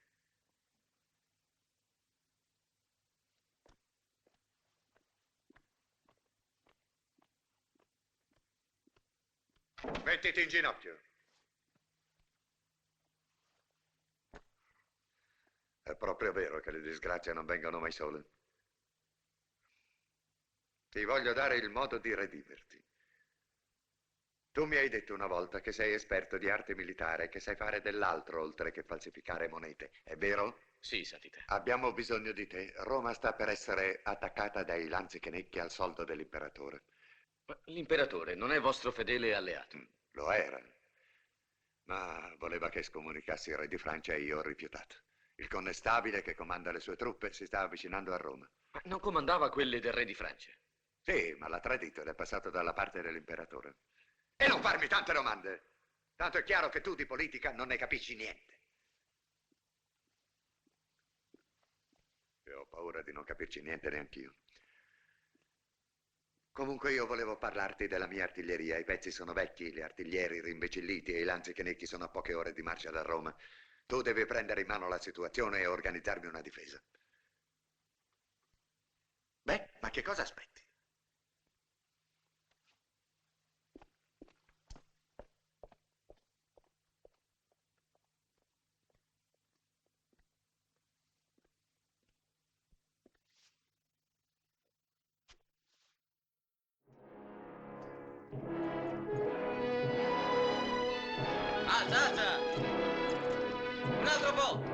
[SPEAKER 15] Mettiti in ginocchio. È proprio vero che le disgrazie non vengono mai sole. Ti voglio dare il modo di redimerti. Tu mi hai detto una volta che sei esperto di arte militare e che sai fare dell'altro oltre che falsificare monete, è vero?
[SPEAKER 14] Sì, santità.
[SPEAKER 15] Abbiamo bisogno di te. Roma sta per essere attaccata dai lanzichenecchi al soldo dell'imperatore.
[SPEAKER 14] Ma l'imperatore non è vostro fedele alleato.
[SPEAKER 15] Lo era. Ma voleva che scomunicassi il re di Francia e io ho rifiutato. Il connestabile che comanda le sue truppe si sta avvicinando a Roma.
[SPEAKER 14] Ma non comandava quelle del re di Francia?
[SPEAKER 15] Sì, ma l'ha tradito ed è passato dalla parte dell'imperatore. E non farmi tante domande. Tanto è chiaro che tu di politica non ne capisci niente. E ho paura di non capirci niente neanch'io. Comunque io volevo parlarti della mia artiglieria. I pezzi sono vecchi, gli artiglieri rimbecilliti e i lanzichenecchi sono a poche ore di marcia da Roma. Tu devi prendere in mano la situazione e organizzarmi una difesa. Beh, ma che cosa aspetti?
[SPEAKER 14] Alza, alza! Un altro po'!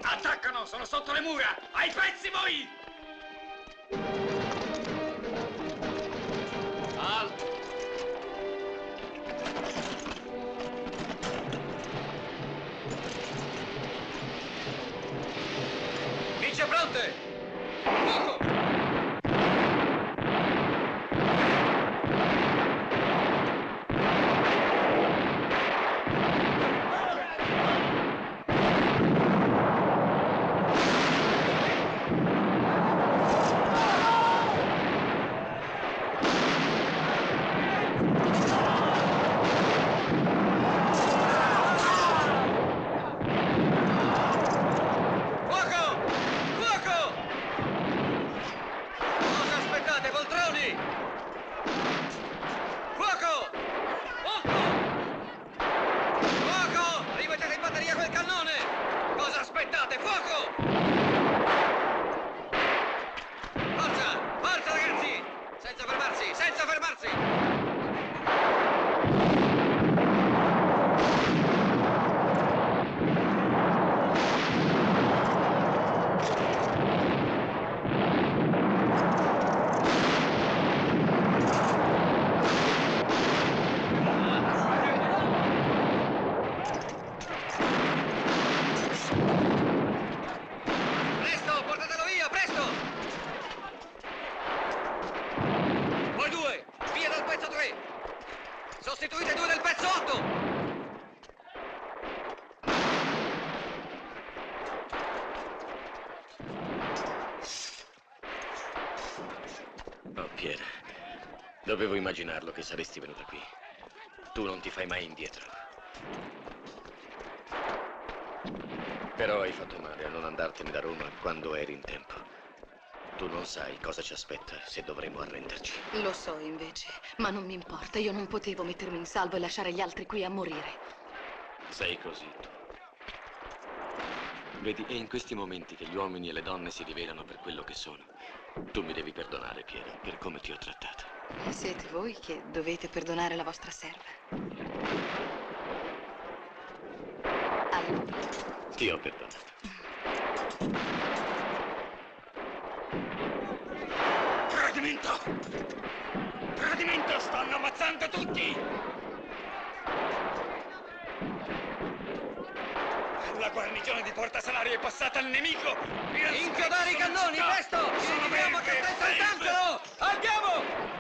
[SPEAKER 17] Attaccano! Sono sotto le mura! Ai pezzi voi!
[SPEAKER 14] Alto! Vice fronte! Fuoco!
[SPEAKER 17] Sostituite due del pezzo 8!
[SPEAKER 14] Oh, Pierre, dovevo immaginarlo che saresti venuta qui. Tu non ti fai mai indietro. Però hai fatto male a non andartene da Roma quando eri in tempo. Tu non sai cosa ci aspetta se dovremo arrenderci.
[SPEAKER 1] Lo so invece, ma non mi importa. Io non potevo mettermi in salvo e lasciare gli altri qui a morire.
[SPEAKER 14] Sei così tu. Vedi, è in questi momenti che gli uomini e le donne si rivelano per quello che sono. Tu mi devi perdonare, Pierre, per come ti ho trattato.
[SPEAKER 1] Siete voi che dovete perdonare la vostra serva.
[SPEAKER 14] Ti ho perdonato.
[SPEAKER 10] Tradimento! Tradimento! Stanno ammazzando tutti! La guarnigione di Porta Salario è passata al nemico!
[SPEAKER 17] Inchiodare i cannoni, presto! Ci ritroviamo a Castel Sant'Angelo! Andiamo!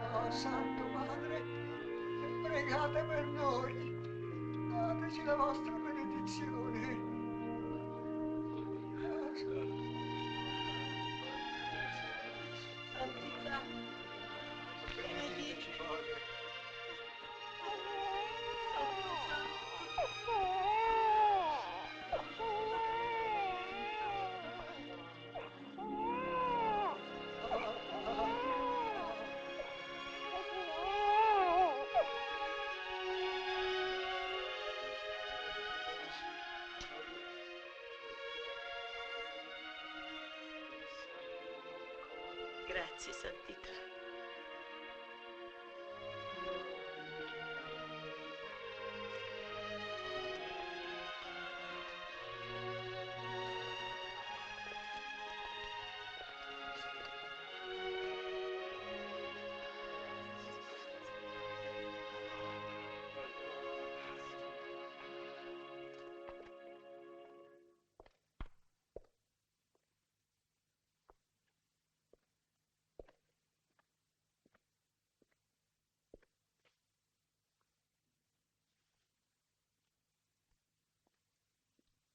[SPEAKER 18] Oh, Santo Padre, pregate per noi. Dateci la vostra benedizione. Santità, benedici, Padre.
[SPEAKER 19] Grazie, Santità.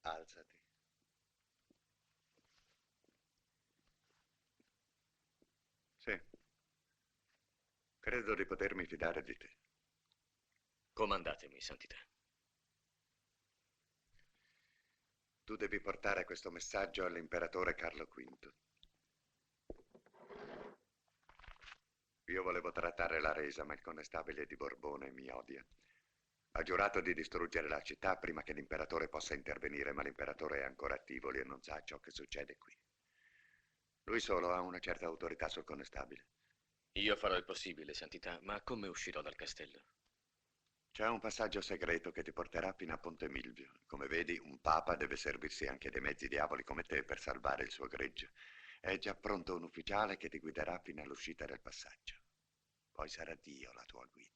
[SPEAKER 15] Alzati. Sì. Credo di potermi fidare di te.
[SPEAKER 14] Comandatemi, Santità.
[SPEAKER 15] Tu devi portare questo messaggio all'imperatore Carlo V. Io volevo trattare la resa, ma il connestabile di Borbone mi odia. Ha giurato di distruggere la città prima che l'imperatore possa intervenire, ma l'imperatore è ancora a Tivoli e non sa ciò che succede qui. Lui solo ha una certa autorità sul connestabile.
[SPEAKER 14] Io farò il possibile, Santità, ma come uscirò dal castello?
[SPEAKER 15] C'è un passaggio segreto che ti porterà fino a Ponte Milvio. Come vedi, un papa deve servirsi anche dei mezzi diavoli come te per salvare il suo gregge. È già pronto un ufficiale che ti guiderà fino all'uscita del passaggio. Poi sarà Dio la tua guida.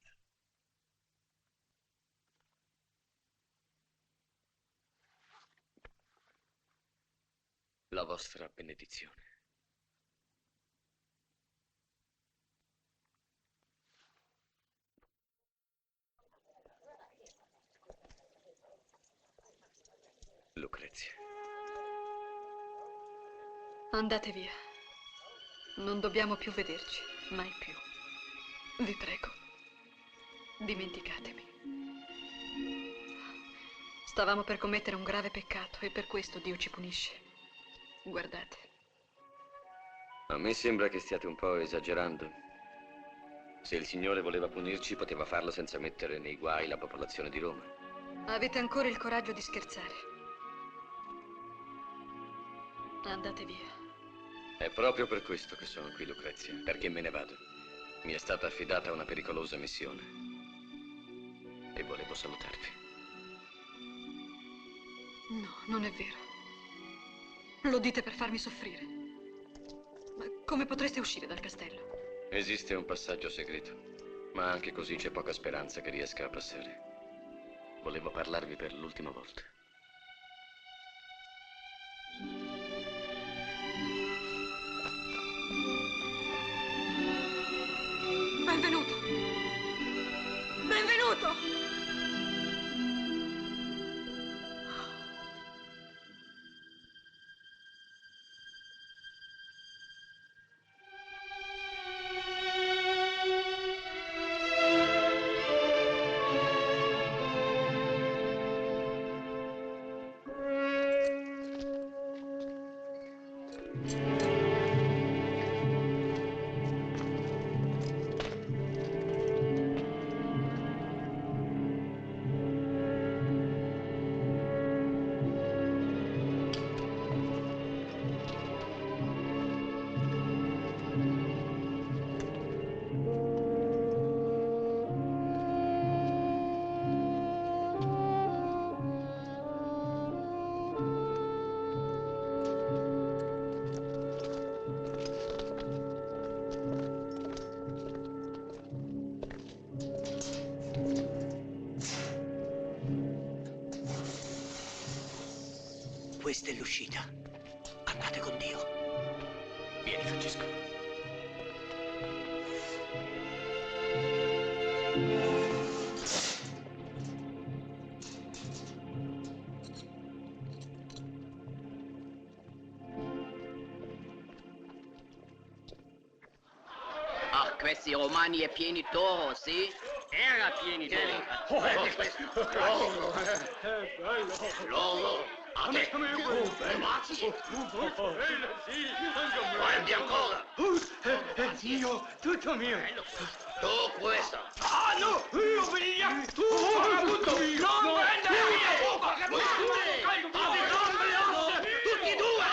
[SPEAKER 14] La vostra benedizione. Lucrezia.
[SPEAKER 1] Andate via. Non dobbiamo più vederci, mai più. Vi prego, dimenticatemi. Stavamo per commettere un grave peccato e per questo Dio ci punisce. Guardate.
[SPEAKER 14] A me sembra che stiate un po' esagerando. Se il Signore voleva punirci, poteva farlo senza mettere nei guai la popolazione di Roma.
[SPEAKER 1] Avete ancora il coraggio di scherzare. Andate via.
[SPEAKER 14] È proprio per questo che sono qui, Lucrezia, perché me ne vado. Mi è stata affidata una pericolosa missione. E volevo salutarvi.
[SPEAKER 1] No, non è vero. Lo dite per farmi soffrire. Ma come potreste uscire dal castello?
[SPEAKER 14] Esiste un passaggio segreto, ma anche così c'è poca speranza che riesca a passare. Volevo parlarvi per l'ultima volta.
[SPEAKER 1] Benvenuto! Benvenuto!
[SPEAKER 11] Questa è l'uscita. Andate con Dio.
[SPEAKER 14] Vieni, Francesco.
[SPEAKER 20] Ah, questi romani è pieni d'oro, sì? Era pieni d'oro.
[SPEAKER 5] L'oro! A te! Mazzi! Guardi ancora!
[SPEAKER 18] È mio, tutto mio.
[SPEAKER 5] Tu questo!
[SPEAKER 18] Ah, no! Io figlia! Tu, vagabundo! Non prendere via!
[SPEAKER 5] Tutti e due!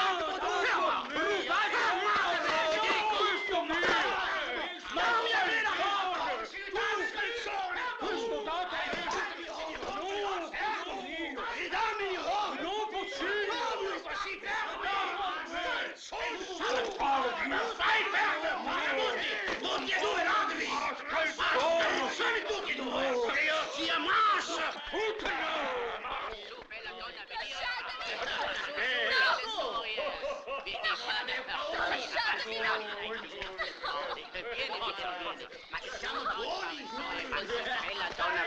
[SPEAKER 20] Ma siamo buoni! Bella donna,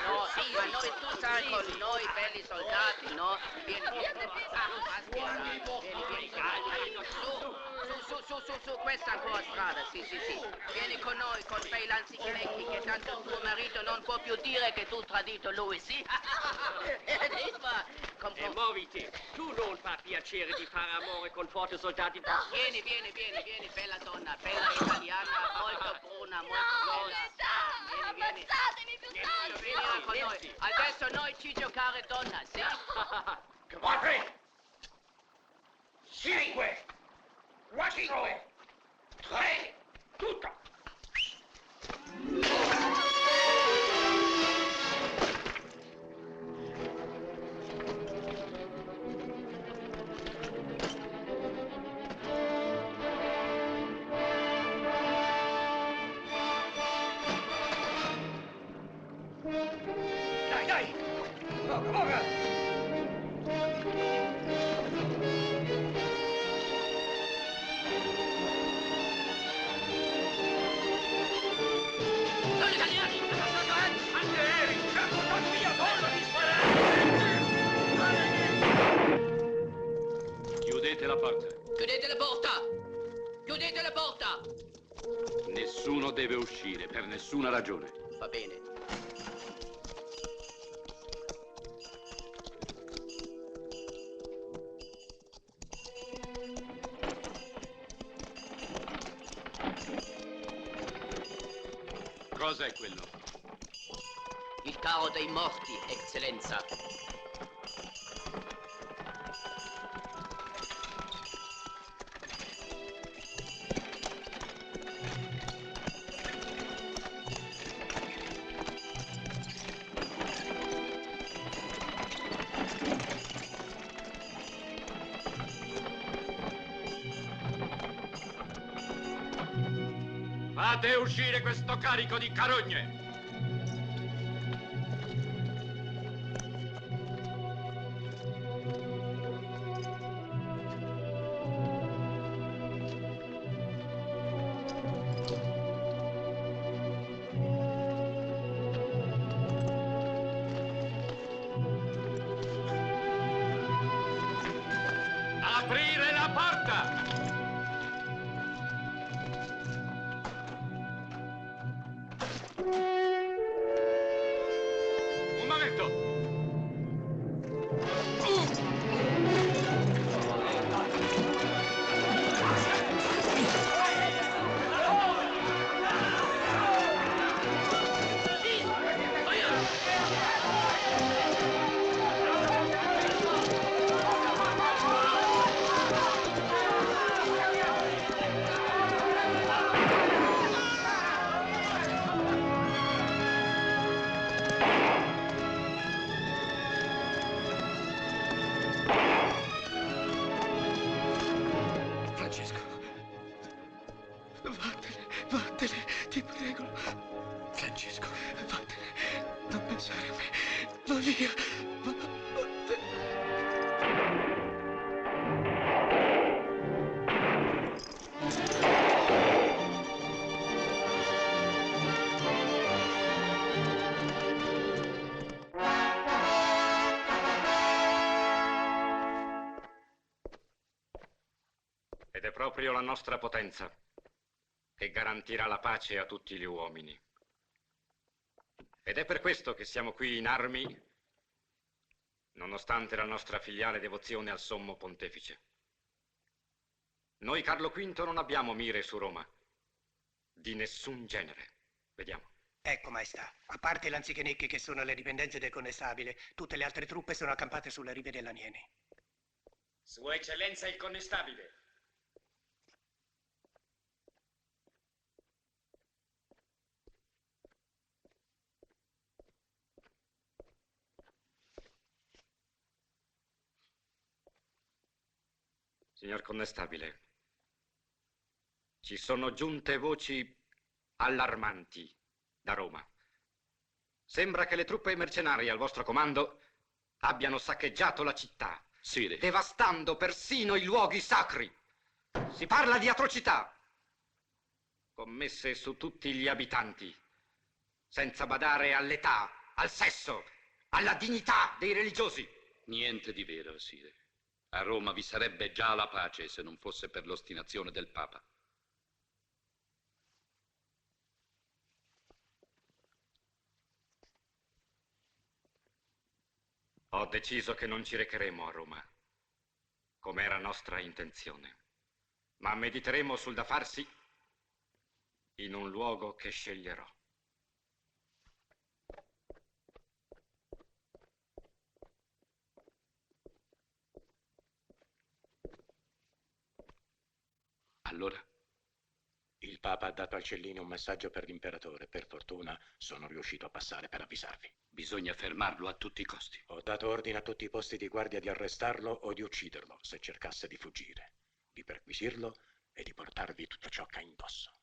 [SPEAKER 20] no, sì, ma noi tu sai con noi belli soldati, no? Vieni, su, questa è ancora strada, sì. Vieni con noi, con bei lanzichenecchi, che tanto tuo marito non può più dire che tu tradito lui, sì?
[SPEAKER 10] E muoviti, tu non fa piacere di fare amore con forti soldati.
[SPEAKER 20] Vieni, bella donna, bella italiana, molto bruna, molto bella. Vieni. Vieni con noi. Adesso noi ci giocare donna, sì?
[SPEAKER 5] 4 5 4 3 tutto!
[SPEAKER 18] Dai! Ora!
[SPEAKER 20] Sono italiani!
[SPEAKER 18] Anche Eri! Ci ha portato via Pollo di sparare!
[SPEAKER 8] Chiudete la porta.
[SPEAKER 20] Chiudete la porta!
[SPEAKER 8] Nessuno deve uscire, per nessuna ragione.
[SPEAKER 20] Va bene.
[SPEAKER 8] Cosa è quello?
[SPEAKER 20] Il carro dei morti, eccellenza.
[SPEAKER 8] Fate uscire questo carico di carogne! Aprire la porta! Un momento!
[SPEAKER 2] Francesco. Vattene, vattene, ti prego. Francesco, vattene. Non pensare a me. Va via.
[SPEAKER 8] Ed è proprio la nostra potenza che garantirà la pace a tutti gli uomini. Ed è per questo che siamo qui in armi, nonostante la nostra filiale devozione al sommo pontefice. Noi, Carlo V, non abbiamo mire su Roma, di nessun genere. Vediamo.
[SPEAKER 9] Ecco, maestà, a parte l'Anzichenecchi che sono le dipendenze del connestabile, tutte le altre truppe sono accampate sulle rive dell'Aniene.
[SPEAKER 10] Sua Eccellenza il connestabile.
[SPEAKER 8] Signor Connestabile, ci sono giunte voci allarmanti da Roma. Sembra che le truppe mercenarie al vostro comando abbiano saccheggiato la città,
[SPEAKER 5] Sire,
[SPEAKER 8] devastando persino i luoghi sacri. Si parla di atrocità commesse su tutti gli abitanti, senza badare all'età, al sesso, alla dignità dei religiosi.
[SPEAKER 5] niente di vero, Sire. A Roma vi sarebbe già la pace se non fosse per l'ostinazione del Papa.
[SPEAKER 8] Ho deciso che non ci recheremo a Roma, come era nostra intenzione, ma mediteremo sul da farsi in un luogo che sceglierò.
[SPEAKER 5] Allora?
[SPEAKER 13] Il Papa ha dato al Cellini un messaggio per l'imperatore. Per fortuna sono riuscito a passare per avvisarvi.
[SPEAKER 5] Bisogna fermarlo a tutti i costi.
[SPEAKER 13] Ho dato ordine a tutti i posti di guardia di arrestarlo o di ucciderlo se cercasse di fuggire, di perquisirlo e di portarvi tutto ciò che ha indosso.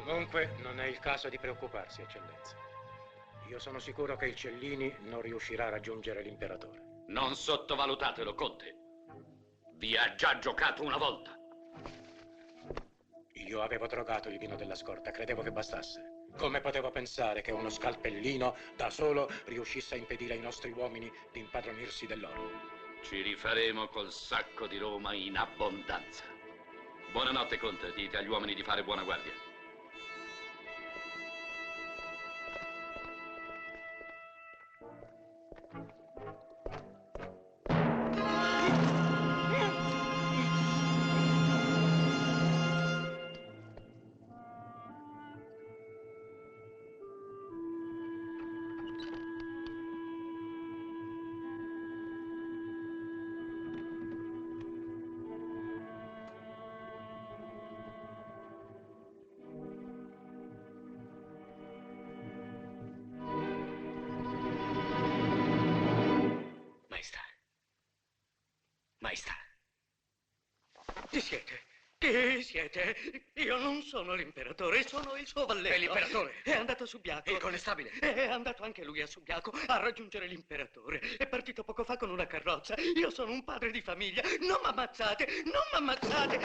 [SPEAKER 13] Comunque non è il caso di preoccuparsi, eccellenza. Io sono sicuro che il Cellini non riuscirà a raggiungere l'imperatore.
[SPEAKER 8] Non sottovalutatelo, Conte. Vi ha già giocato una volta.
[SPEAKER 13] Io avevo drogato il vino della scorta, credevo che bastasse. Come potevo pensare che uno scalpellino da solo riuscisse a impedire ai nostri uomini di impadronirsi dell'oro?
[SPEAKER 8] Ci rifaremo col sacco di Roma in abbondanza. Buonanotte, Conte. Dite agli uomini di fare buona guardia.
[SPEAKER 10] Maestà. Chi siete? Chi siete? Io non sono l'imperatore, sono il suo valletto.
[SPEAKER 14] È l'imperatore?
[SPEAKER 10] È andato a Subiaco.
[SPEAKER 14] Il connestabile?
[SPEAKER 10] È andato anche lui a Subiaco a raggiungere l'imperatore. È partito poco fa con una carrozza. Io sono un padre di famiglia. Non m'ammazzate! Non m'ammazzate!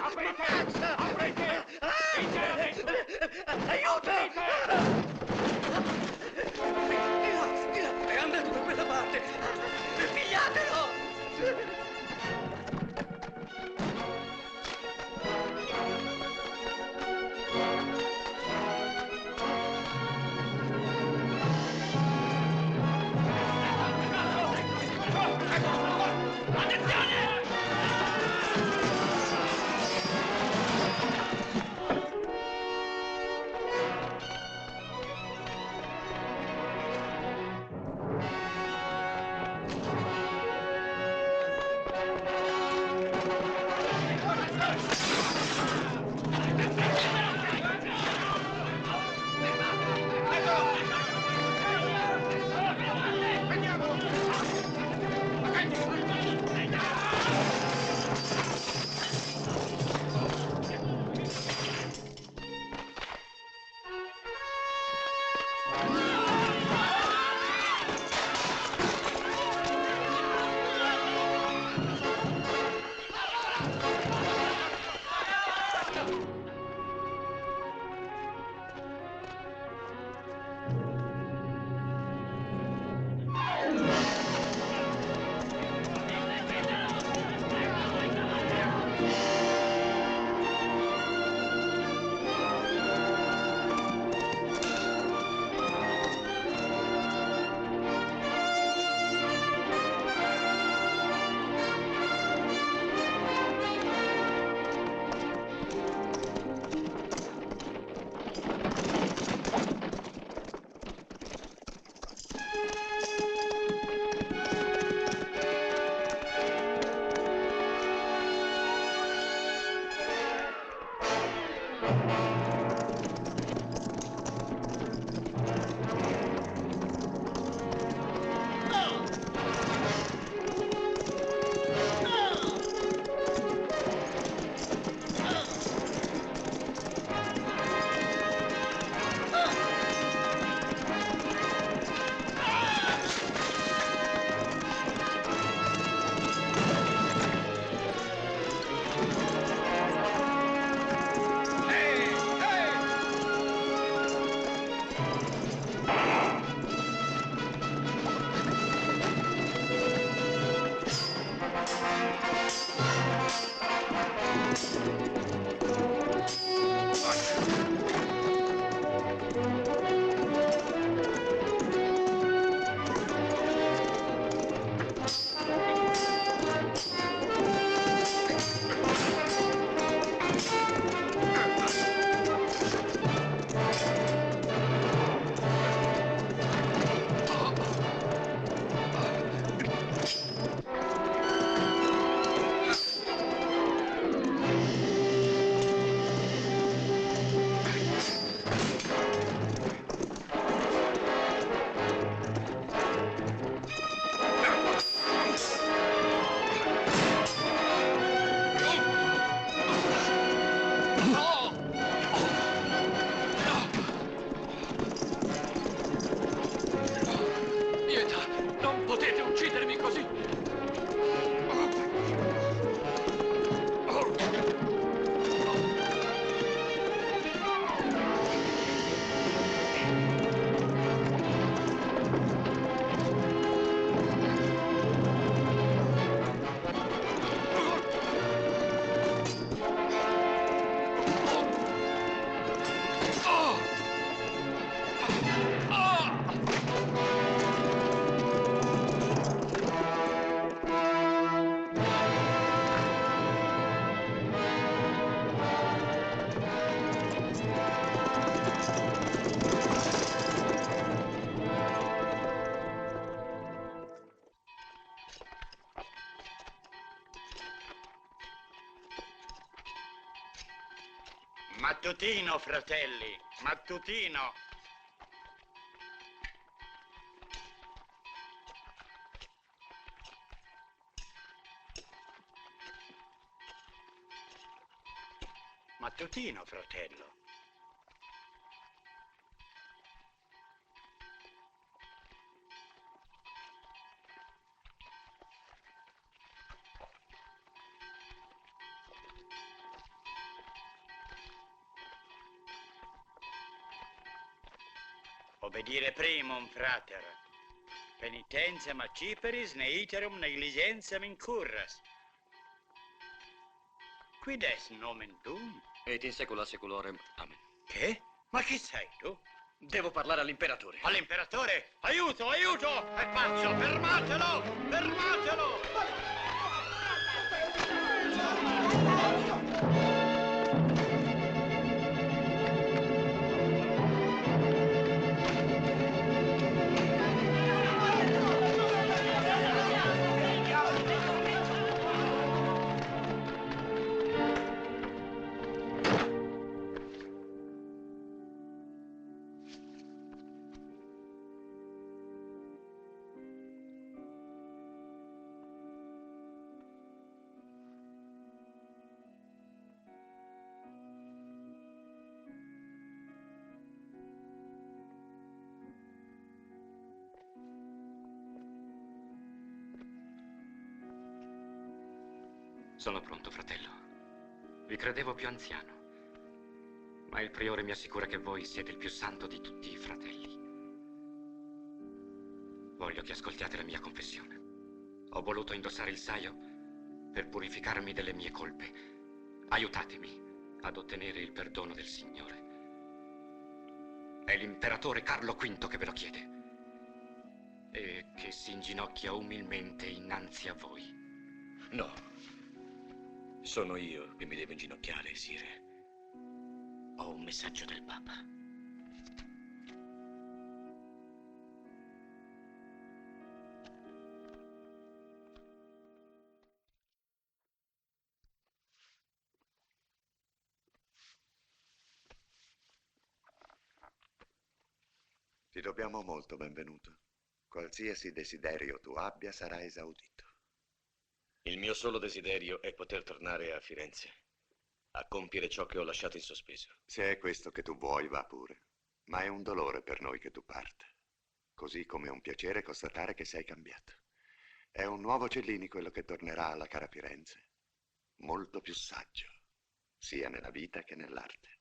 [SPEAKER 10] Aprite! Aprite! Aiuto! Di là, è andato da quella parte. Pigliatelo!
[SPEAKER 11] Mattutino, fratelli, mattutino. Mattutino, fratello. Obbedire primum, frater. Penitentiam acciperis ne iterum negligenziam incurras. Quid est nomen tuum?
[SPEAKER 14] Et in secula seculorem. Amen.
[SPEAKER 11] Che? Ma chi sei tu?
[SPEAKER 14] Devo parlare all'imperatore.
[SPEAKER 11] All'imperatore? Aiuto, aiuto! È pazzo! Fermatelo! Fermatelo!
[SPEAKER 8] Sono pronto, fratello. Vi credevo più anziano. Ma il priore mi assicura che voi siete il più santo di tutti i fratelli. Voglio che ascoltiate la mia confessione. Ho voluto indossare il saio per purificarmi delle mie colpe. Aiutatemi ad ottenere il perdono del Signore. È l'imperatore Carlo V che ve lo chiede e che si inginocchia umilmente innanzi a voi.
[SPEAKER 14] No. Sono io che mi devo inginocchiare, sire.
[SPEAKER 11] Ho un messaggio del Papa.
[SPEAKER 15] Ti dobbiamo molto, benvenuto. Qualsiasi desiderio tu abbia sarà esaudito.
[SPEAKER 14] Il mio solo desiderio è poter tornare a Firenze, a compiere ciò che ho lasciato in sospeso.
[SPEAKER 15] Se è questo che tu vuoi, va pure. Ma è un dolore per noi che tu parta. Così come è un piacere constatare che sei cambiato. È un nuovo Cellini quello che tornerà alla cara Firenze. Molto più saggio, sia nella vita che nell'arte.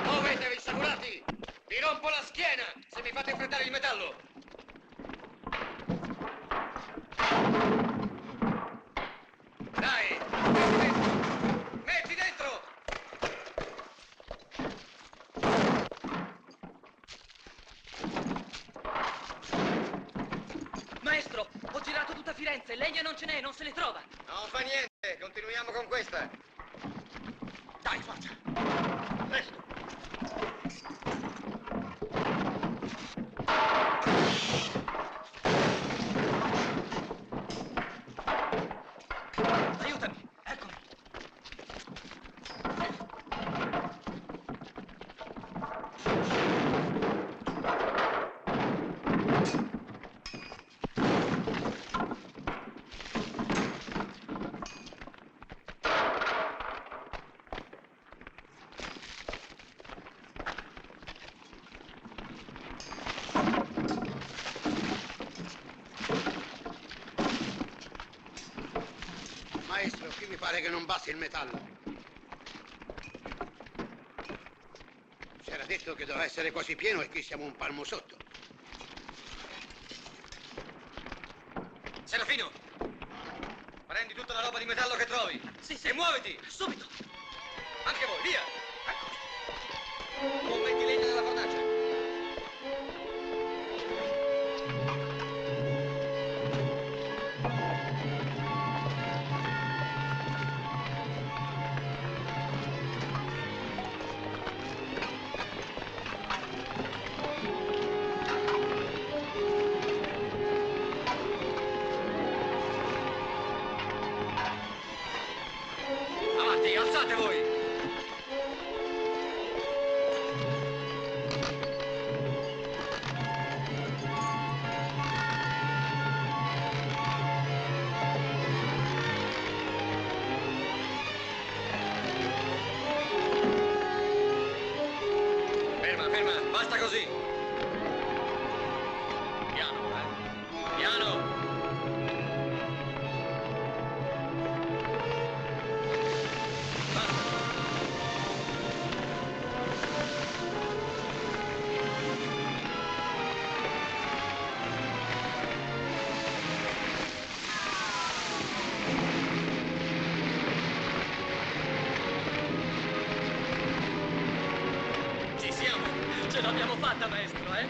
[SPEAKER 3] Muovetevi, sciagurati! Vi rompo la schiena se mi fate affrettare il metallo! Dai! Metti dentro!
[SPEAKER 17] Maestro, ho girato tutta Firenze, legna non ce n'è, non se ne trova.
[SPEAKER 3] Non fa niente, continuiamo con questa.
[SPEAKER 17] Dai, forza! Presto! Aiutami, eccomi.
[SPEAKER 16] Maestro, qui mi pare che non basti il metallo. C'era detto che doveva essere quasi pieno e qui siamo un palmo sotto.
[SPEAKER 3] Serafino! Prendi tutta la roba di metallo che trovi.
[SPEAKER 17] Sì, sì.
[SPEAKER 3] E muoviti!
[SPEAKER 17] Subito!
[SPEAKER 3] Anche voi, via! Non metti legna nella fornace.
[SPEAKER 14] fate voi? Ferma, ferma, basta così. Piano, piano.
[SPEAKER 17] Ci siamo! Ce l'abbiamo fatta, maestro, eh?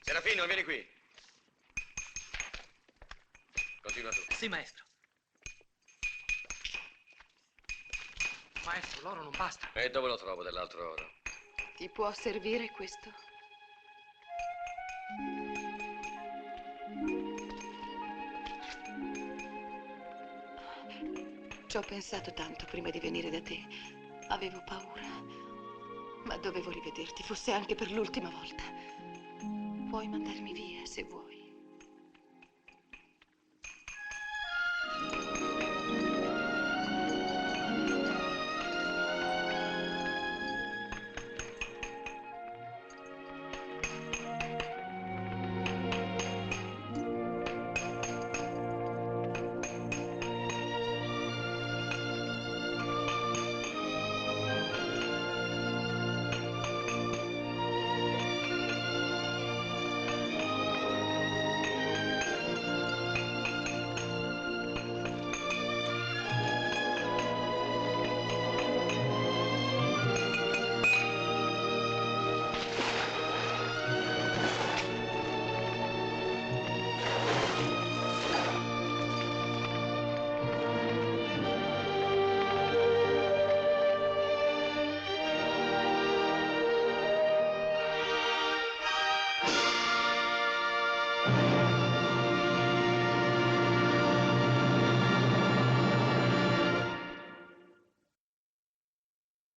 [SPEAKER 14] Serafino, vieni qui. Continua tu.
[SPEAKER 10] Sì, maestro. Maestro, l'oro non basta.
[SPEAKER 14] E dove lo trovo dell'altro oro?
[SPEAKER 1] Ti può servire questo? Ci ho pensato tanto prima di venire da te. Avevo paura. Ma dovevo rivederti, fosse anche per l'ultima volta. Puoi mandarmi via se vuoi.